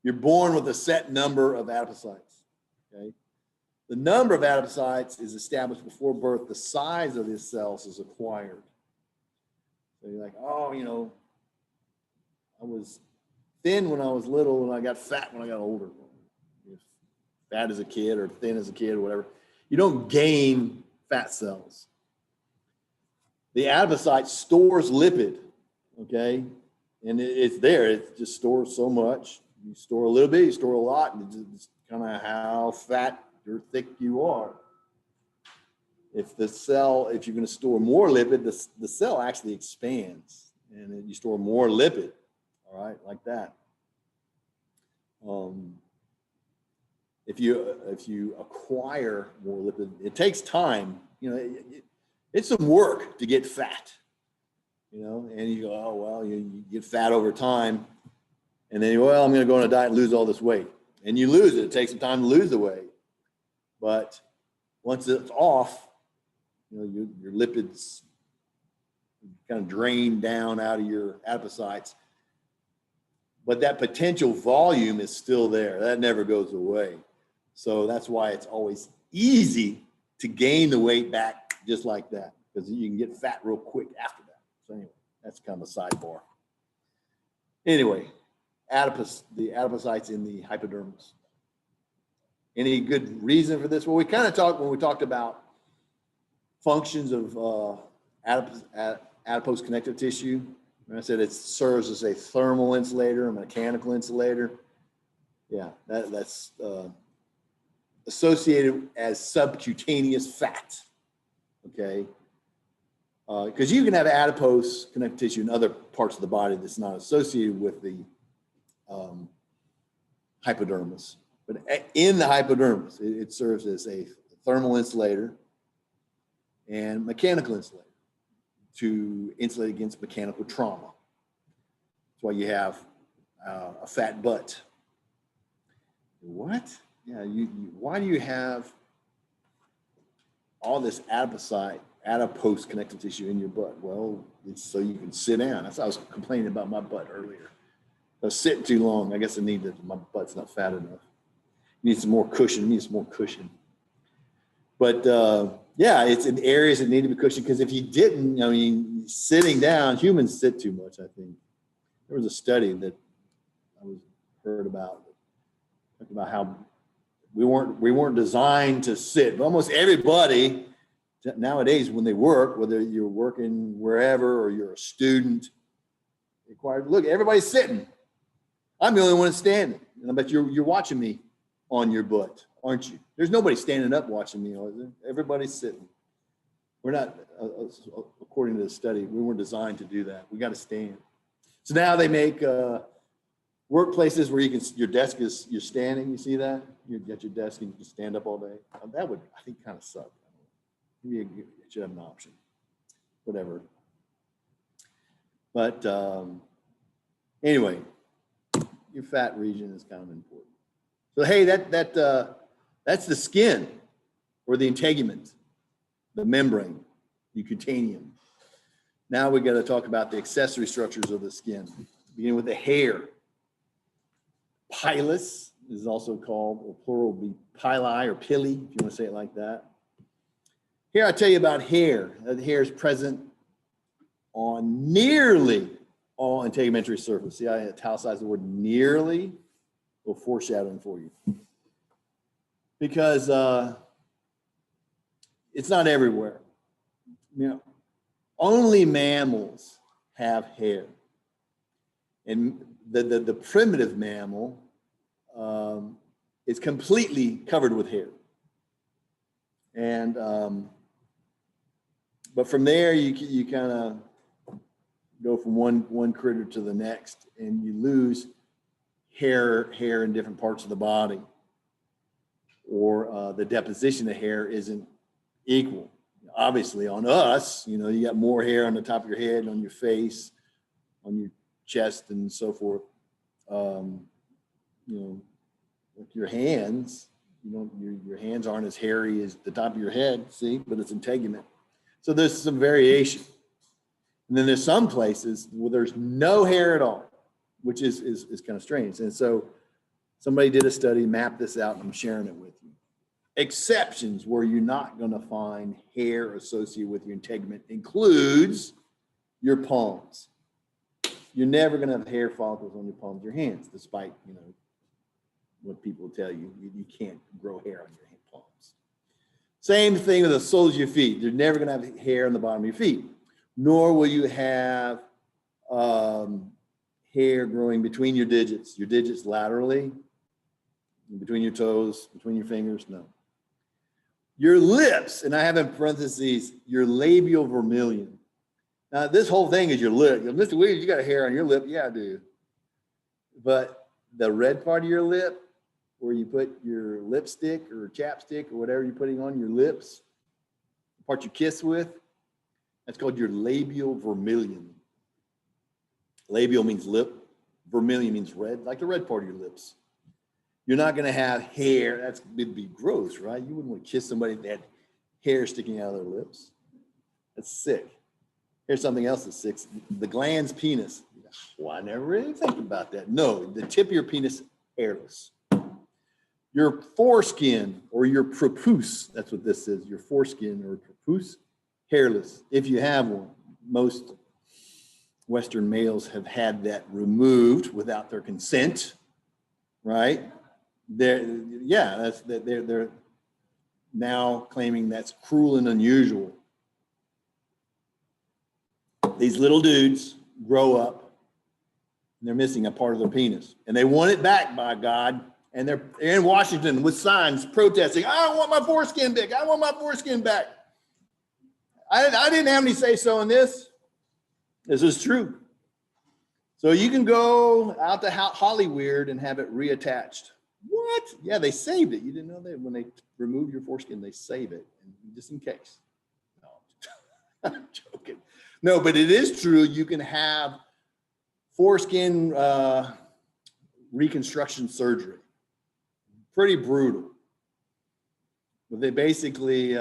with a set number of adipocytes. Okay. The number of adipocytes is established before birth. The size of these cells is acquired. So you're like, oh, you know, I was thin when I was little and I got fat when I got older. Fat as a kid or thin as a kid or whatever. You don't gain fat cells. The adipocyte stores lipid, okay? And it's there. It just stores so much. You store a little bit, you store a lot, and it's kind of how fat or thick you are. If you're going to store more lipid, the cell actually expands, and then you store more lipid, all right, like that. If you acquire more lipid, it takes time. You know, it's some work to get fat. You know, and you go, oh well, you get fat over time, and then well, I'm going to go on a diet and lose all this weight, and you lose it. It takes some time to lose the weight, but once it's off, you know, your lipids kind of drain down out of your adipocytes, but that potential volume is still there. That never goes away. So that's why it's always easy to gain the weight back just like that, because you can get fat real quick after that. So anyway, that's kind of a sidebar. Anyway, the adipocytes in the hypodermis. Any good reason for this? Well, we kind of talked when we talked about functions of adipose connective tissue. And I said it serves as a thermal insulator, a mechanical insulator. Yeah, that's associated as subcutaneous fat. Okay, because you can have adipose connective tissue in other parts of the body that's not associated with the hypodermis. But in the hypodermis, it serves as a thermal insulator and mechanical insulator to insulate against mechanical trauma. That's why you have a fat butt. What? Yeah, why do you have all this adipose connective tissue in your butt? Well, it's so you can sit down. That's why I was complaining about my butt earlier. I was sitting too long. I guess my butt's not fat enough. Needs some more cushion. But yeah, it's in areas that need to be cushioned, because if you didn't, I mean, sitting down, humans sit too much, I think. There was a study that I heard about how we weren't designed to sit. But almost everybody nowadays, when they work, whether you're working wherever or you're a student, look, everybody's sitting. I'm the only one that's standing. And I bet you're watching me on your butt, aren't you? There's nobody standing up watching me, is there? Everybody's sitting. We're not, according to the study, we weren't designed to do that. We got to stand. So now they make workplaces where your desk you're standing. You see that? You get your desk and you can stand up all day. That would, I think, kind of suck. Maybe it should have an option. Whatever. But anyway, your fat region is kind of important. So hey, that's the skin, or the integument, the membrane, the cutaneum. Now we got to talk about the accessory structures of the skin, beginning with the hair. Pilus is also called, or plural would be pili or pili, if you want to say it like that. Here I tell you about hair. The hair is present on nearly all integumentary surface. See, I italicized the word nearly, a little foreshadowing for you. Because it's not everywhere. You know, only mammals have hair. And the primitive mammal is completely covered with hair. And but from there, you kind of go from one critter to the next, and you lose hair in different parts of the body, or the deposition of hair isn't equal. Obviously, on us, you got more hair on the top of your head, on your face, on your chest, and so forth. With your hands, your hands aren't as hairy as the top of your head, see, but it's integument. So there's some variation. And then there's some places where there's no hair at all, which is kind of strange. And so somebody did a study, mapped this out, and I'm sharing it with you. Exceptions where you're not going to find hair associated with your integument includes your palms. You're never going to have hair follicles on your palms of your hands, despite, what people tell you. You can't grow hair on your palms. Same thing with the soles of your feet. You're never going to have hair on the bottom of your feet, nor will you have hair growing between your digits laterally, between your toes, between your fingers, no. Your lips, and I have in parentheses, your labial vermilion. Now, this whole thing is your lip. Mr. Williams, you got a hair on your lip? Yeah, I do. But the red part of your lip, where you put your lipstick or chapstick or whatever you're putting on your lips, the part you kiss with, that's called your labial vermilion. Labial means lip. Vermilion means red, like the red part of your lips. You're not going to have hair. It'd be gross, right? You wouldn't want to kiss somebody that had hair sticking out of their lips. That's sick. Here's something else that's sick. The glans penis. Well, I never really think about that. No, the tip of your penis, hairless. Your foreskin or your prepuce, that's what this is, your foreskin or prepuce, hairless, if you have one. Most Western males have had that removed without their consent, right? They're now claiming that's cruel and unusual. These little dudes grow up and they're missing a part of their penis and they want it back, by God. And they're in Washington with signs protesting, I want my foreskin back. I want my foreskin back. I didn't have any say so in this. This is true. So you can go out to Hollywood and have it reattached. What? Yeah, they saved it. You didn't know that when they remove your foreskin, they save it just in case. No, I'm joking. No, but it is true. You can have foreskin reconstruction surgery. Pretty brutal. But they basically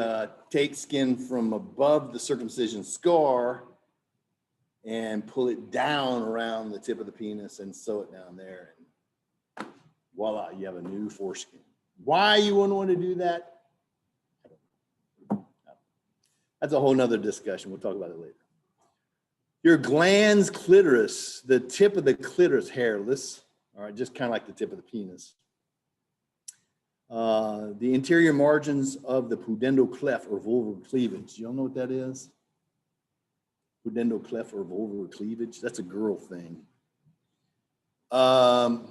take skin from above the circumcision scar and pull it down around the tip of the penis and sew it down there. And voila, you have a new foreskin. Why you wouldn't want to do that? I don't know. That's a whole nother discussion. We'll talk about it later. Your glans clitoris, the tip of the clitoris, hairless, all right, just kind of like the tip of the penis. The interior margins of the pudendal cleft or vulvar cleavage. You all know what that is? Pudendal cleft or vulvar cleavage. That's a girl thing. I'll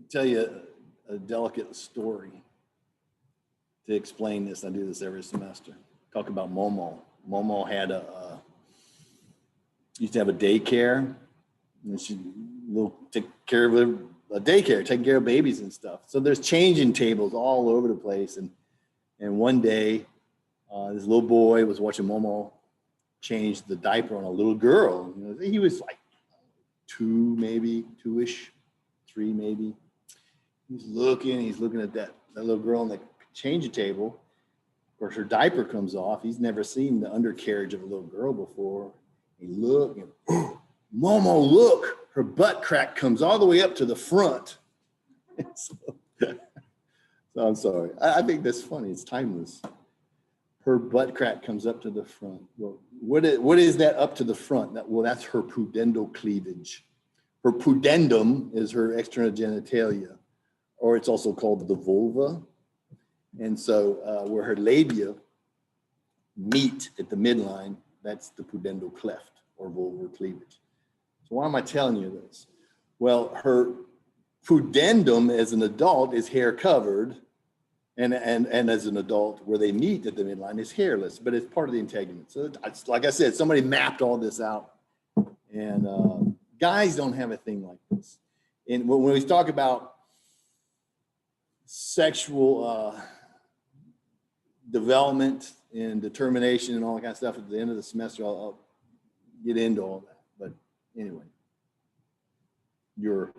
tell you a delicate story to explain this. I do this every semester. Talk about Momo. Momo had used to have a daycare, and she will take care of a daycare, taking care of babies and stuff. So there's changing tables all over the place. And one day, this little boy was watching Momo change the diaper on a little girl. You know, he was like 2, maybe 2-ish, 3 maybe. He's looking at that little girl on the changing table. Of course, her diaper comes off. He's never seen the undercarriage of a little girl before. He looked, and oh, Momo, look, her butt crack comes all the way up to the front. So I'm sorry. I think that's funny. It's timeless. Her butt crack comes up to the front. Well, what is that up to the front? Well, that's her pudendal cleavage. Her pudendum is her external genitalia, or it's also called the vulva. And so where her labia meet at the midline, that's the pudendal cleft or vulvar cleavage. So why am I telling you this? Well, her pudendum as an adult is hair covered, and as an adult where they meet at the midline is hairless, but it's part of the integument. So it's, like I said, somebody mapped all this out, and guys don't have a thing like this. And when we talk about sexual development and determination and all that kind of stuff at the end of the semester, I'll get into all that. But anyway, your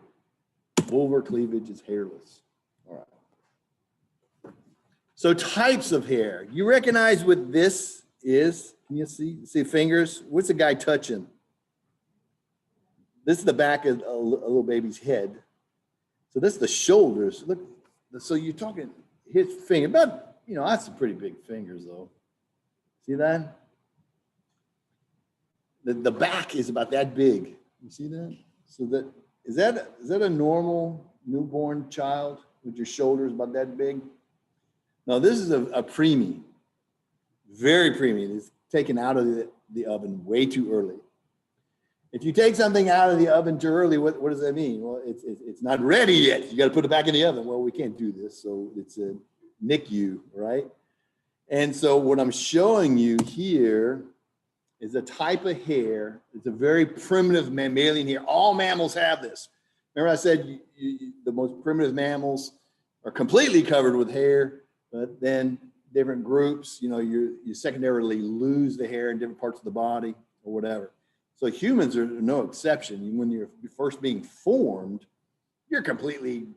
vulvar cleavage is hairless. All right. So types of hair. You recognize what this is? Can you see fingers? What's the guy touching? This is the back of a little baby's head. So this is the shoulders. Look, so you're talking his finger, about, you know, that's some pretty big fingers though. See that? The back is about that big. You see that? So is that a normal newborn child with your shoulders about that big? No, this is a preemie, very preemie. It's taken out of the oven way too early. If you take something out of the oven too early, what does that mean? Well, it's not ready yet. You got to put it back in the oven. Well, we can't do this, so it's a NICU, right? And so what I'm showing you here is a type of hair. It's a very primitive mammalian hair. All mammals have this. Remember I said the most primitive mammals are completely covered with hair, but then different groups, you know, you secondarily lose the hair in different parts of the body or whatever. So humans are no exception. When you're first being formed, you're completely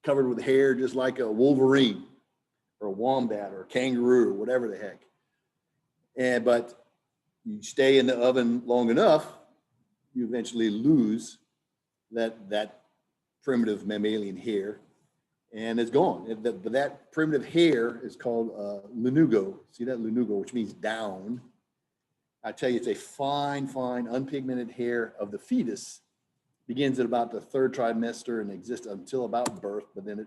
covered with hair, just like a wolverine or a wombat or a kangaroo or whatever the heck. But you stay in the oven long enough, you eventually lose that primitive mammalian hair, and it's gone. But that primitive hair is called lanugo. See that, lanugo, which means down. I tell you, it's a fine, fine, unpigmented hair of the fetus. Begins at about the 3rd trimester and exists until about birth, but then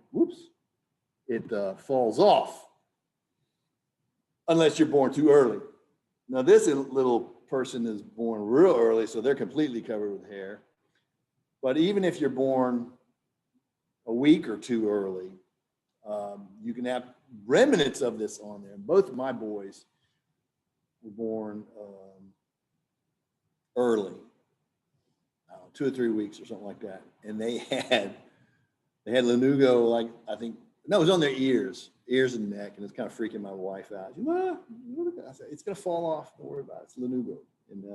it falls off unless you're born too early. Now this little person is born real early, so they're completely covered with hair. But even if you're born a week or 2 early, you can have remnants of this on there. Both of my boys were born early, 2 or 3 weeks or something like that, and they had lanugo, like, I think, no, it was on their ears and neck, and it's kind of freaking my wife out. She said, I said, it's going to fall off. Don't worry about it. It's lanugo, and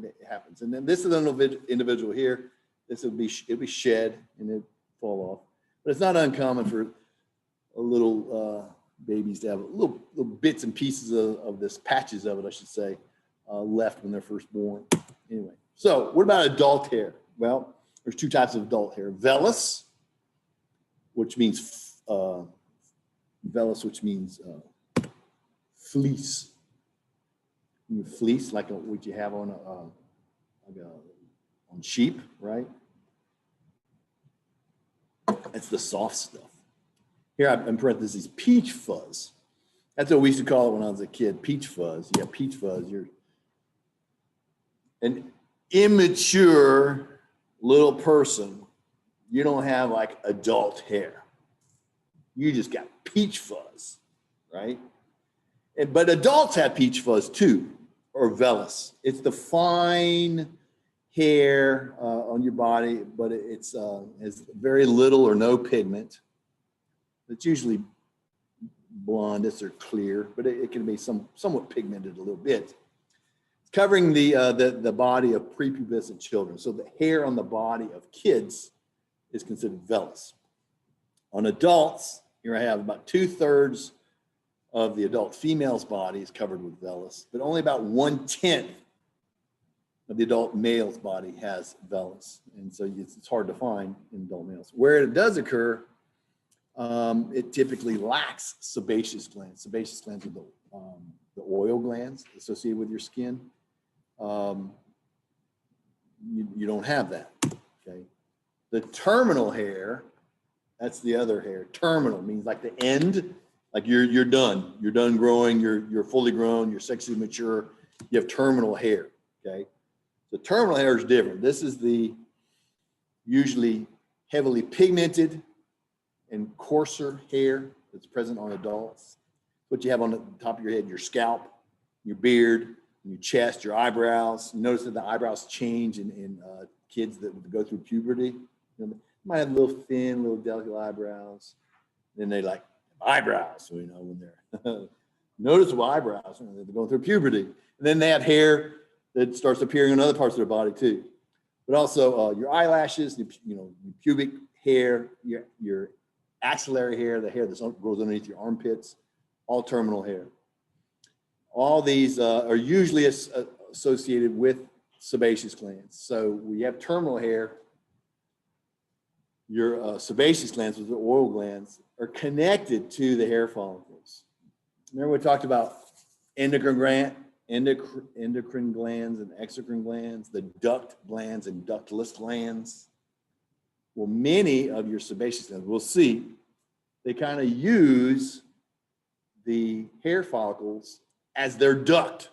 it happens. And then this is an individual here. It'll be shed and it fall off, but it's not uncommon for a little babies to have little bits and pieces of this, patches of it, I should say, left when they're first born. Anyway, so what about adult hair? Well, there's 2 types of adult hair: vellus, which means fleece. Fleece, like what you have on on sheep, right? That's the soft stuff. Here, in parentheses, peach fuzz. That's what we used to call it when I was a kid, peach fuzz. You have peach fuzz. You're an immature little person. You don't have like adult hair. You just got peach fuzz, right? But adults have peach fuzz too, or vellus. It's the fine hair on your body, but it's has very little or no pigment. It's usually blondish or clear, but it can be somewhat pigmented a little bit. It's covering the body of prepubescent children. So the hair on the body of kids is considered vellus. On adults, here I have about 2/3 of the adult female's body is covered with vellus, but only about 1/10 of the adult male's body has vellus. And so it's hard to find in adult males. Where it does occur, it typically lacks sebaceous glands. Sebaceous glands are the oil glands associated with your skin. You don't have that, okay? The terminal hair, that's the other hair. Terminal means like the end, like you're done. You're done growing, you're fully grown, you're sexually mature, you have terminal hair, okay? The terminal hair is different. This is the usually heavily pigmented and coarser hair that's present on adults. What you have on the top of your head, your scalp, your beard, your chest, your eyebrows. You notice that the eyebrows change in kids that go through puberty. You know, they might have little thin, little delicate eyebrows. Then they like eyebrows, so, you know, when they're noticeable eyebrows, they're going through puberty. And then they have hair that starts appearing in other parts of their body too. But also your eyelashes, you know, your pubic hair, your axillary hair, the hair that grows underneath your armpits, all terminal hair. All these are usually associated with sebaceous glands. So we have terminal hair. Your sebaceous glands, with the oil glands, are connected to the hair follicles. Remember we talked about endocrine glands and exocrine glands, the duct glands and ductless glands. Well, many of your sebaceous glands, we'll see, they kind of use the hair follicles as their duct.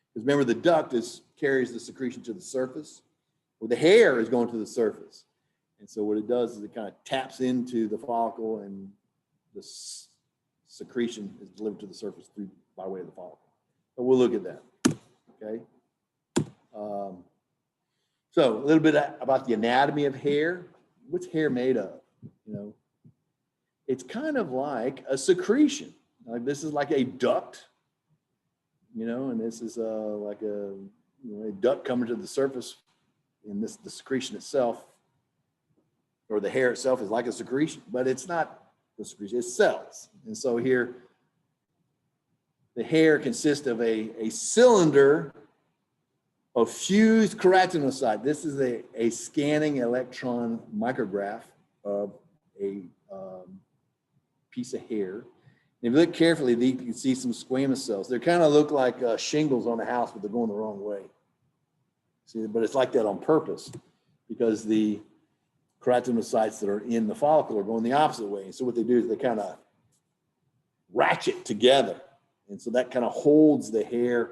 Because remember, the duct carries the secretion to the surface. Well, the hair is going to the surface. And so what it does is it kind of taps into the follicle, and the secretion is delivered to the surface by way of the follicle. But we'll look at that, okay? So a little bit about the anatomy of hair. What's hair made of? You know, it's kind of like a secretion. Like this is like a duct, you know, and this is like a duct coming to the surface, and the secretion itself, or the hair itself, is like a secretion, but it's not the secretion, it's cells. And so here, the hair consists of a cylinder of fused keratinocyte. This is a scanning electron micrograph of a piece of hair. If you look carefully, you can see some squamous cells. They kind of look like shingles on a house, but they're going the wrong way. See, but it's like that on purpose because the keratinocytes that are in the follicle are going the opposite way. And so what they do is they kind of ratchet together. And so that kind of holds the hair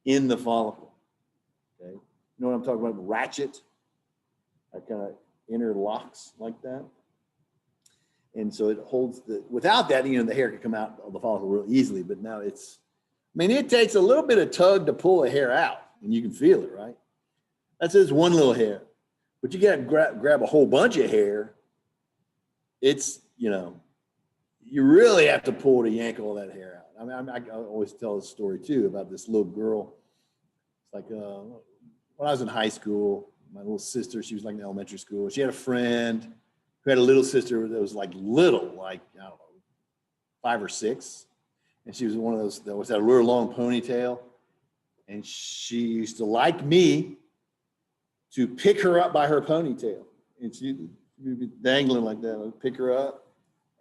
in the follicle. Okay. You know what I'm talking about? Ratchet. That kind of interlocks like that. And so it holds without that, the hair could come out of the follicle real easily, but now it takes a little bit of tug to pull a hair out and you can feel it, right? That's just one little hair, but you got to grab a whole bunch of hair. It's, you really have to pull to yank all that hair out. I always tell this story too about this little girl. It's like when I was in high school, my little sister, she was like in elementary school. She had a friend who had a little sister that was like little, like, I don't know, 5 or 6. And she was one of those that always had a real long ponytail. And she used to like me to pick her up by her ponytail. And she'd be dangling like that. I'd pick her up.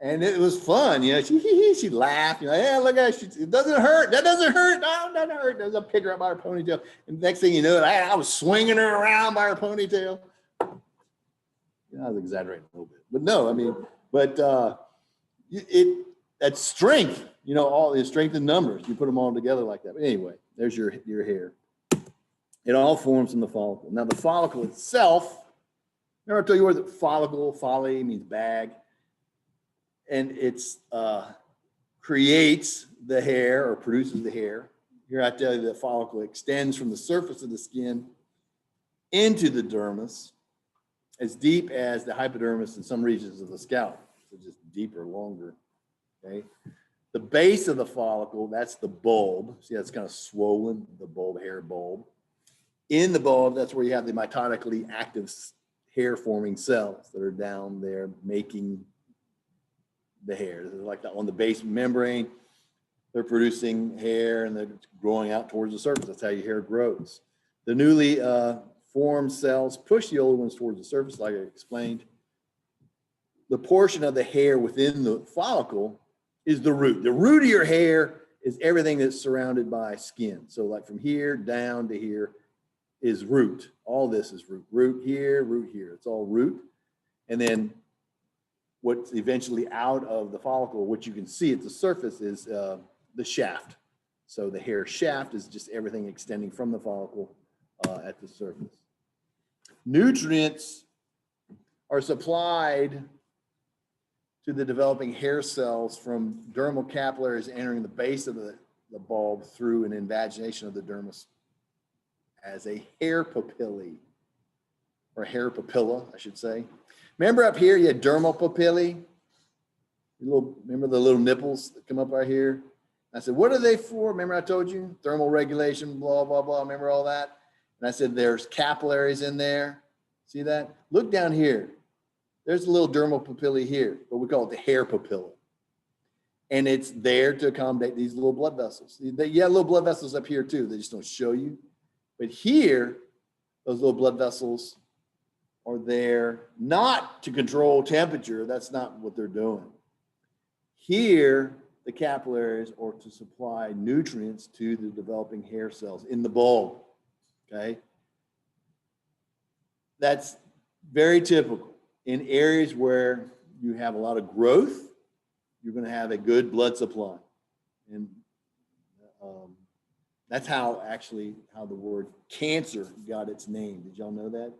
And it was fun, she'd laugh, hey, look at it, it doesn't hurt, that doesn't hurt, no, it doesn't hurt. I'd pick her up by her ponytail. And the next thing you know, I was swinging her around by her ponytail. I was exaggerating a little bit, but no, that's strength, all the strength in numbers. You put them all together like that. But anyway, there's your hair. It all forms in the follicle. Now the follicle itself, remember I told you where the follicle, folly means bag, and it's creates the hair or produces the hair. Here I tell you the follicle extends from the surface of the skin into the dermis, as deep as the hypodermis in some regions of the scalp. So just deeper, longer, okay? The base of the follicle, that's the bulb. See, that's kind of swollen, the bulb, hair bulb. In the bulb, that's where you have the mitotically active hair-forming cells that are down there making the hair. They're like that on the base membrane, they're producing hair and they're growing out towards the surface. That's how your hair grows. The newly formed cells push the older ones towards the surface, like I explained. The portion of the hair within the follicle is the root. The root of your hair is everything that's surrounded by skin. So like from here down to here is root. All this is root. Root here, it's all root. And then what's eventually out of the follicle, what you can see at the surface is the shaft. So the hair shaft is just everything extending from the follicle at the surface. Nutrients are supplied to the developing hair cells from dermal capillaries entering the base of the bulb through an invagination of the dermis as a hair papillae, or hair papilla, I should say. Remember up here, you had dermal papillae? Remember the little nipples that come up right here? I said, what are they for? Remember I told you? Thermal regulation, blah, blah, blah. Remember all that? And I said, there's capillaries in there. See that? Look down here. There's a little dermal papillae here, but we call it the hair papilla. And it's there to accommodate these little blood vessels. You have little blood vessels up here too. They just don't show you. But here, those little blood vessels are there not to control temperature. That's not what they're doing. Here, the capillaries are to supply nutrients to the developing hair cells in the bulb, okay? That's very typical. In areas where you have a lot of growth, you're going to have a good blood supply. And that's how the word cancer got its name. Did y'all know that?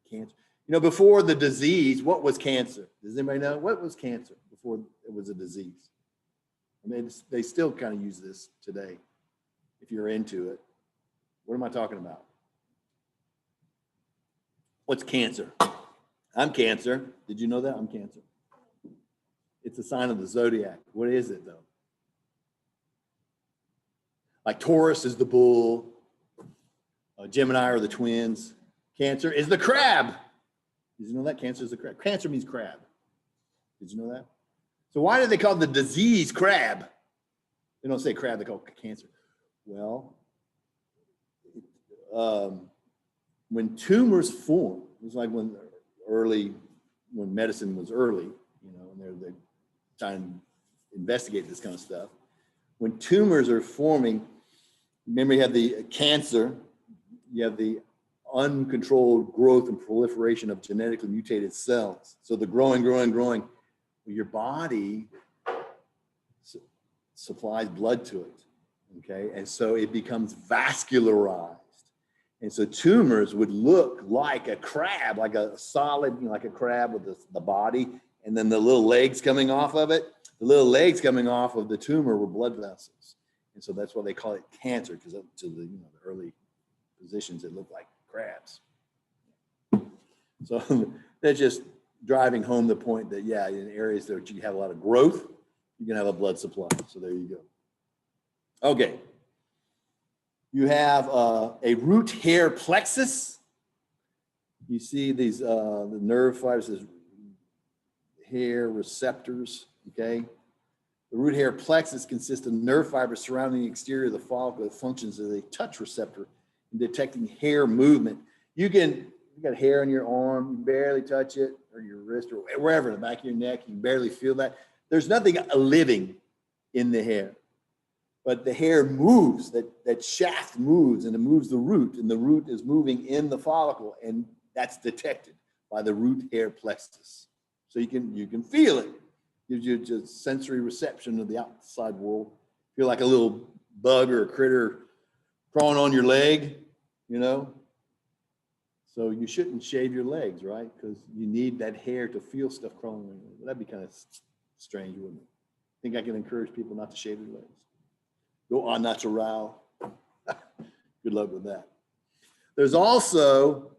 Cancer. Before the disease, what was cancer? Does anybody know? What was cancer before it was a disease? They still kind of use this today, if you're into it. What am I talking about? What's cancer? I'm Cancer. Did you know that? I'm Cancer. It's a sign of the zodiac. What is it, though? Like Taurus is the bull. Gemini are the twins. Cancer is the crab. Did you know that? Cancer is the crab. Cancer means crab. Did you know that? So why do they call the disease crab? They don't say crab, they call it cancer. Well, when tumors form, it was like when medicine was early, and they're trying to investigate this kind of stuff. When tumors are forming, remember you have the cancer, you have the uncontrolled growth and proliferation of genetically mutated cells. So they're growing. Your body supplies blood to it, okay? And so it becomes vascularized. And so tumors would look like a crab, like a solid, like a crab with the body, and then the little legs coming off of it. The little legs coming off of the tumor were blood vessels. And so that's why they call it cancer, because up to the, the early positions, it looked like crabs. So that's just driving home the point that, yeah, in areas that you have a lot of growth, you can have a blood supply. So there you go. Okay. You have a root hair plexus. You see these, the nerve fibers, these hair receptors, okay? The root hair plexus consists of nerve fibers surrounding the exterior of the follicle that functions as a touch receptor in detecting hair movement. You got hair on your arm, you barely touch it, or your wrist, or wherever, the back of your neck, you barely feel that. There's nothing living in the hair. But the hair moves, that shaft moves, and it moves the root, and the root is moving in the follicle, and that's detected by the root hair plexus. So you can feel it. Gives you just sensory reception of the outside world. Feel like a little bug or a critter crawling on your leg, So you shouldn't shave your legs, right? Because you need that hair to feel stuff crawling on your leg. That'd be kind of strange, wouldn't it? I think I can encourage people not to shave their legs. Go au natural. Good luck with that. There's also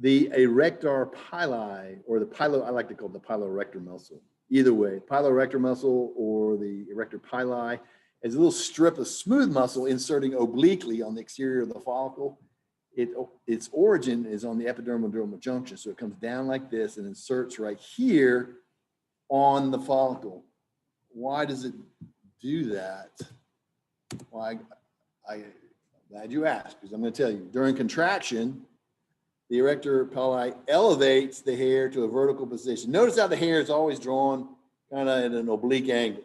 the erector pili, or I like to call it the piloerector muscle. Either way, piloerector muscle or the erector pili is a little strip of smooth muscle inserting obliquely on the exterior of the follicle. Its origin is on the epidermal junction, so it comes down like this and inserts right here on the follicle. Why does it do that? Well, I'm glad you asked, because I'm going to tell you. During contraction, the erector pili elevates the hair to a vertical position. Notice how the hair is always drawn kind of at an oblique angle.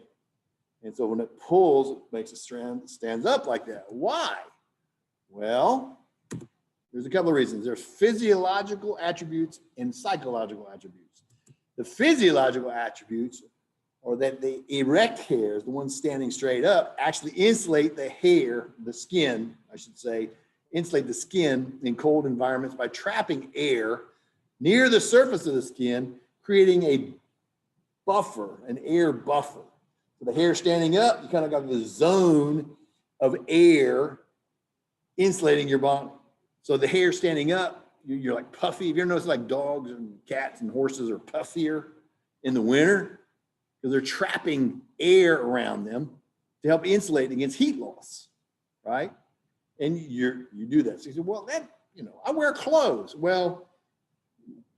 And so when it pulls, it makes it stands up like that. Why? Well, there's a couple of reasons. There's physiological attributes and psychological attributes. The physiological attributes or that the erect hairs, the ones standing straight up, actually insulate the hair, the skin, I should say, insulate the skin in cold environments by trapping air near the surface of the skin, creating a buffer, an air buffer. So the hair standing up, you kind of got this zone of air insulating your body. So the hair standing up, you're like puffy. Have you ever noticed like dogs and cats and horses are puffier in the winter? Because they're trapping air around them to help insulate against heat loss, right? And you do that. So you say, well, I wear clothes. Well,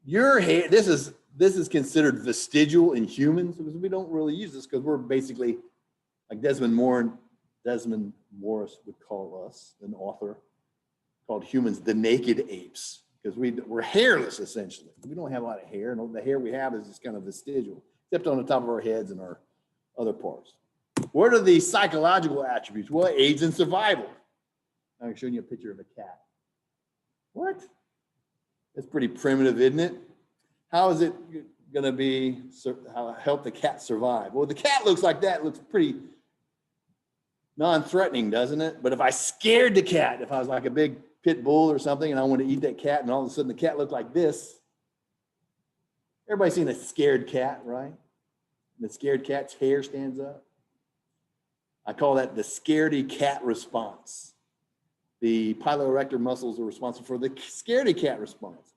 your hair, this is considered vestigial in humans because we don't really use this because we're basically, like Desmond Morris would call us, an author, called humans the naked apes, because we're hairless essentially. We don't have a lot of hair, and the hair we have is just kind of vestigial, except on the top of our heads and our other parts. What are the psychological attributes? Well, it aids in survival. I'm showing you a picture of a cat. What? That's pretty primitive, isn't it? How is it going to help the cat survive? Well, the cat looks like that. It looks pretty non-threatening, doesn't it? But if I scared the cat, if I was like a big pit bull or something and I wanted to eat that cat and all of a sudden the cat looked like this, everybody's seen a scared cat, right? The scared cat's hair stands up. I call that the scaredy cat response. The piloerector muscles are responsible for the scaredy cat response.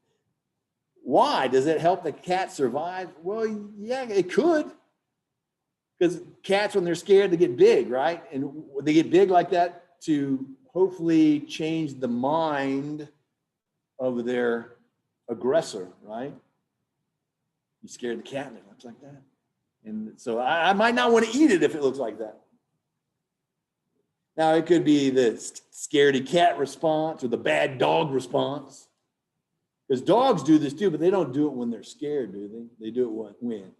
Why? Does it help the cat survive? Well, yeah, it could. Because cats, when they're scared, they get big, right? And they get big like that to hopefully change the mind of their aggressor, right? You scared the cat and it looks like that. And so I might not want to eat it if it looks like that. Now, it could be the scaredy cat response or the bad dog response. Because dogs do this too, but they don't do it when they're scared, do they? They do it when?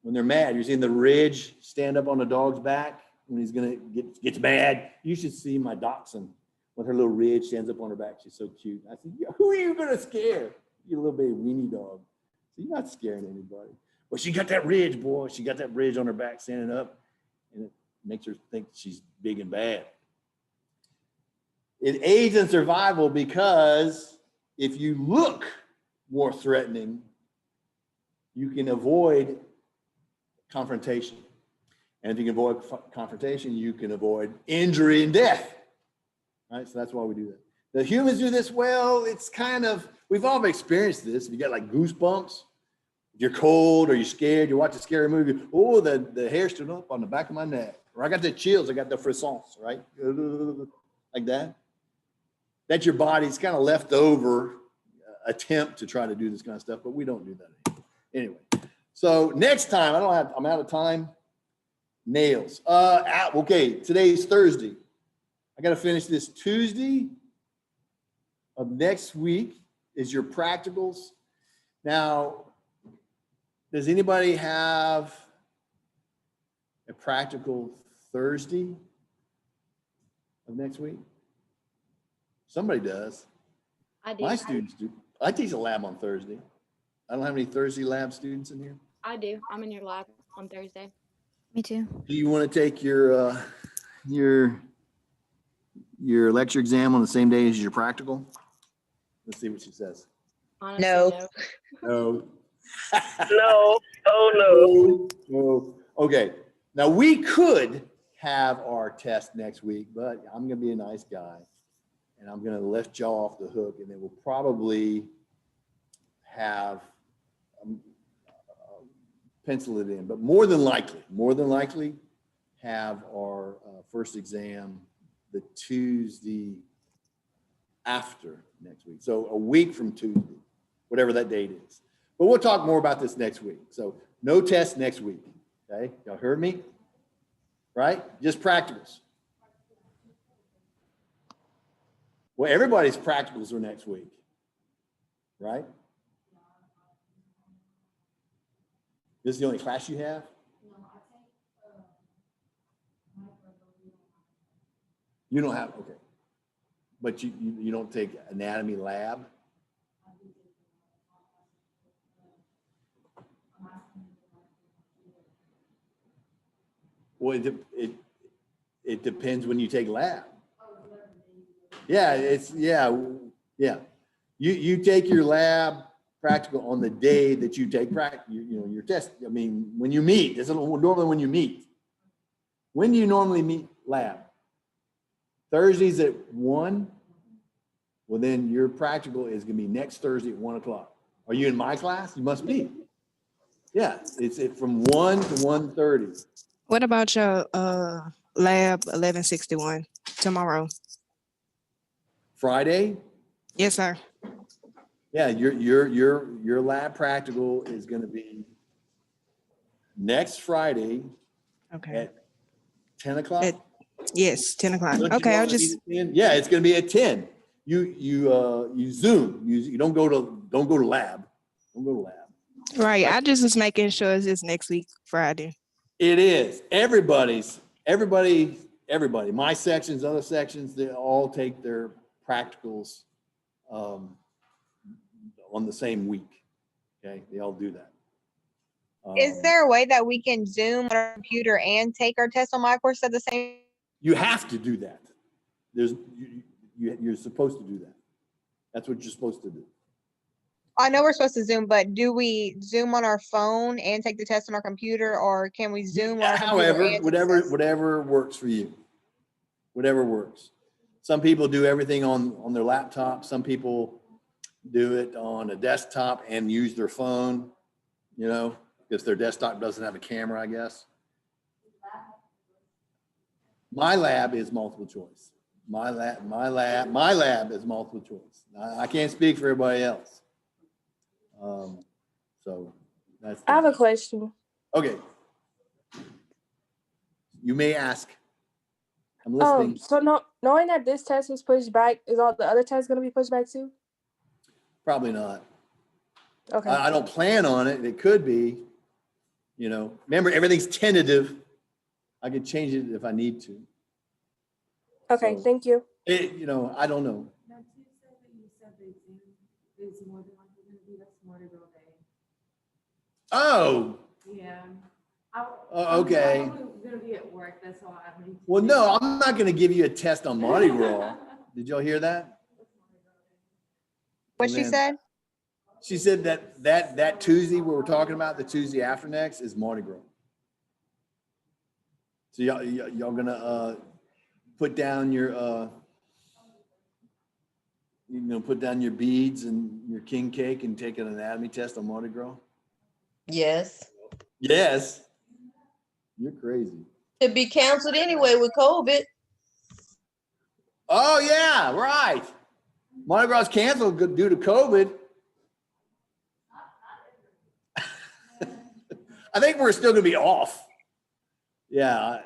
when they're mad. You're seeing the ridge stand up on a dog's back when he's gonna gets mad. You should see my dachshund when her little ridge stands up on her back. She's so cute. I said, who are you gonna scare? You little baby weenie dog. So you're not scaring anybody. Well, she got that ridge, boy. She got that ridge on her back standing up, and it makes her think she's big and bad. It aids in survival because if you look more threatening, you can avoid confrontation. And if you can avoid confrontation, you can avoid injury and death. Right? So that's why we do that. The humans do this well. It's kind of, we've all experienced this. If you got like goosebumps, if you're cold or you're scared, you watch a scary movie, oh, the hair stood up on the back of my neck. Or I got the chills, I got the frissons, right? Like that. That's your body's kind of leftover attempt to try to do this kind of stuff, but we don't do that anymore. Anyway, so next time, I'm out of time. Nails. Okay, today's Thursday. I got to finish this Tuesday of next week is your practicals. Now, does anybody have a practical Thursday of next week? Somebody does. I do. My students do. I teach a lab on Thursday. I don't have any Thursday lab students in here. I do. I'm in your lab on Thursday. Me too. Do you want to take your lecture exam on the same day as your practical? Let's see what she says. Honestly, No. No. No. Oh, no. No. Okay. Now we could have our test next week, but I'm going to be a nice guy and I'm going to let y'all off the hook, and then we'll probably have pencil it in, but more than likely have our first exam the Tuesday after next week. So a week from Tuesday, whatever that date is. But we'll talk more about this next week. So no test next week. Okay, y'all heard me? Right? Just practicals. Well, everybody's practicals are next week, right? This is the only class you have? You don't have, okay. But you don't take anatomy lab? Well, it depends when you take lab. Yeah, You take your lab practical on the day that you take your test. I mean, when you meet, this is normally when you meet. When do you normally meet lab? Thursdays at 1? Well, then your practical is gonna be next Thursday at 1 o'clock. Are you in my class? You must be. Yeah, it's from 1 to 1:30. What about your lab 1161 tomorrow? Friday? Yes, sir. Yeah, your lab practical is gonna be next Friday Okay. at 10 o'clock? Yes, 10 o'clock. Don't you Okay, I'll want it to just, be at 10? Yeah, it's gonna be at 10. You Zoom. You don't go to lab. Don't go to lab. right. I just was making sure it's just next week, Friday. It is. Everybody, my sections, other sections, they all take their practicals on the same week. Okay, they all do that. Is there a way that we can Zoom on our computer and take our test on my course at the same? You have to do that. You're supposed to do that. That's what you're supposed to do. I know we're supposed to Zoom, but do we Zoom on our phone and take the test on our computer, or can we Zoom on our computer? However, and take the test? whatever works for you. Whatever works. Some people do everything on their laptop. Some people do it on a desktop and use their phone, because their desktop doesn't have a camera, I guess. My lab is multiple choice. My lab is multiple choice. I can't speak for everybody else. So that's. I have a question. Okay. You may ask. I'm listening. So knowing that this test was pushed back, is all the other tests going to be pushed back too? Probably not. Okay. I don't plan on it. It could be. You know, remember, everything's tentative. I could change it if I need to. Okay, So- thank you. You know, I don't know. Now, Tuesday that you said the exam is more than likely gonna be, that's Mardi Gras Day. Oh, Yeah. Okay. I'm probably gonna be at work, that's all I need. well, no, I'm not gonna give you a test on Mardi Gras. Did y'all hear that? What she then- said? She said that Tuesday we were talking about, the Tuesday after next, is Mardi Gras. So y'all gonna put down your put down your beads and your king cake and take an anatomy test on Mardi Gras? Yes. Yes. You're crazy. Should be canceled anyway with COVID. Oh yeah, right. Mardi Gras canceled due to COVID. I think we're still gonna be off. Yeah,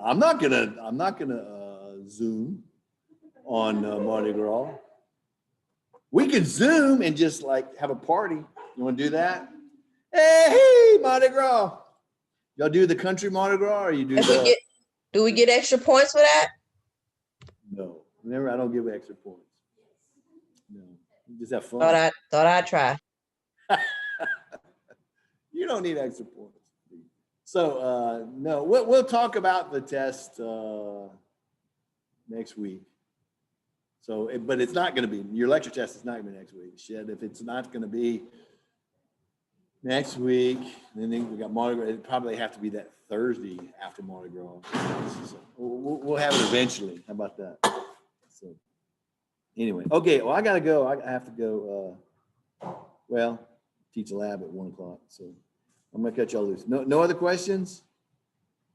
I'm not gonna Zoom on Mardi Gras. We could Zoom and just like have a party. You wanna do that? Hey, Mardi Gras. Y'all do the country Mardi Gras or you do Do we get extra points for that? No, remember, I don't give extra points. No, you just have fun. Thought I'd try. You don't need extra points. So, no, we'll talk about the test next week. So, but it's not going to be, your lecture test is not going to be next week. Shit, if it's not going to be next week, then we got Mardi Gras, it'd probably have to be that Thursday after Mardi Gras. So we'll have it eventually. How about that? So, anyway, okay, well, I got to go. I have to go, teach a lab at 1 o'clock. So I'm gonna cut y'all loose. No other questions?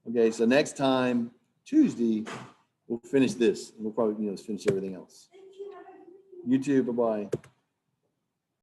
Okay, so next time, Tuesday, we'll finish this. We'll probably, finish everything else. You too, bye-bye.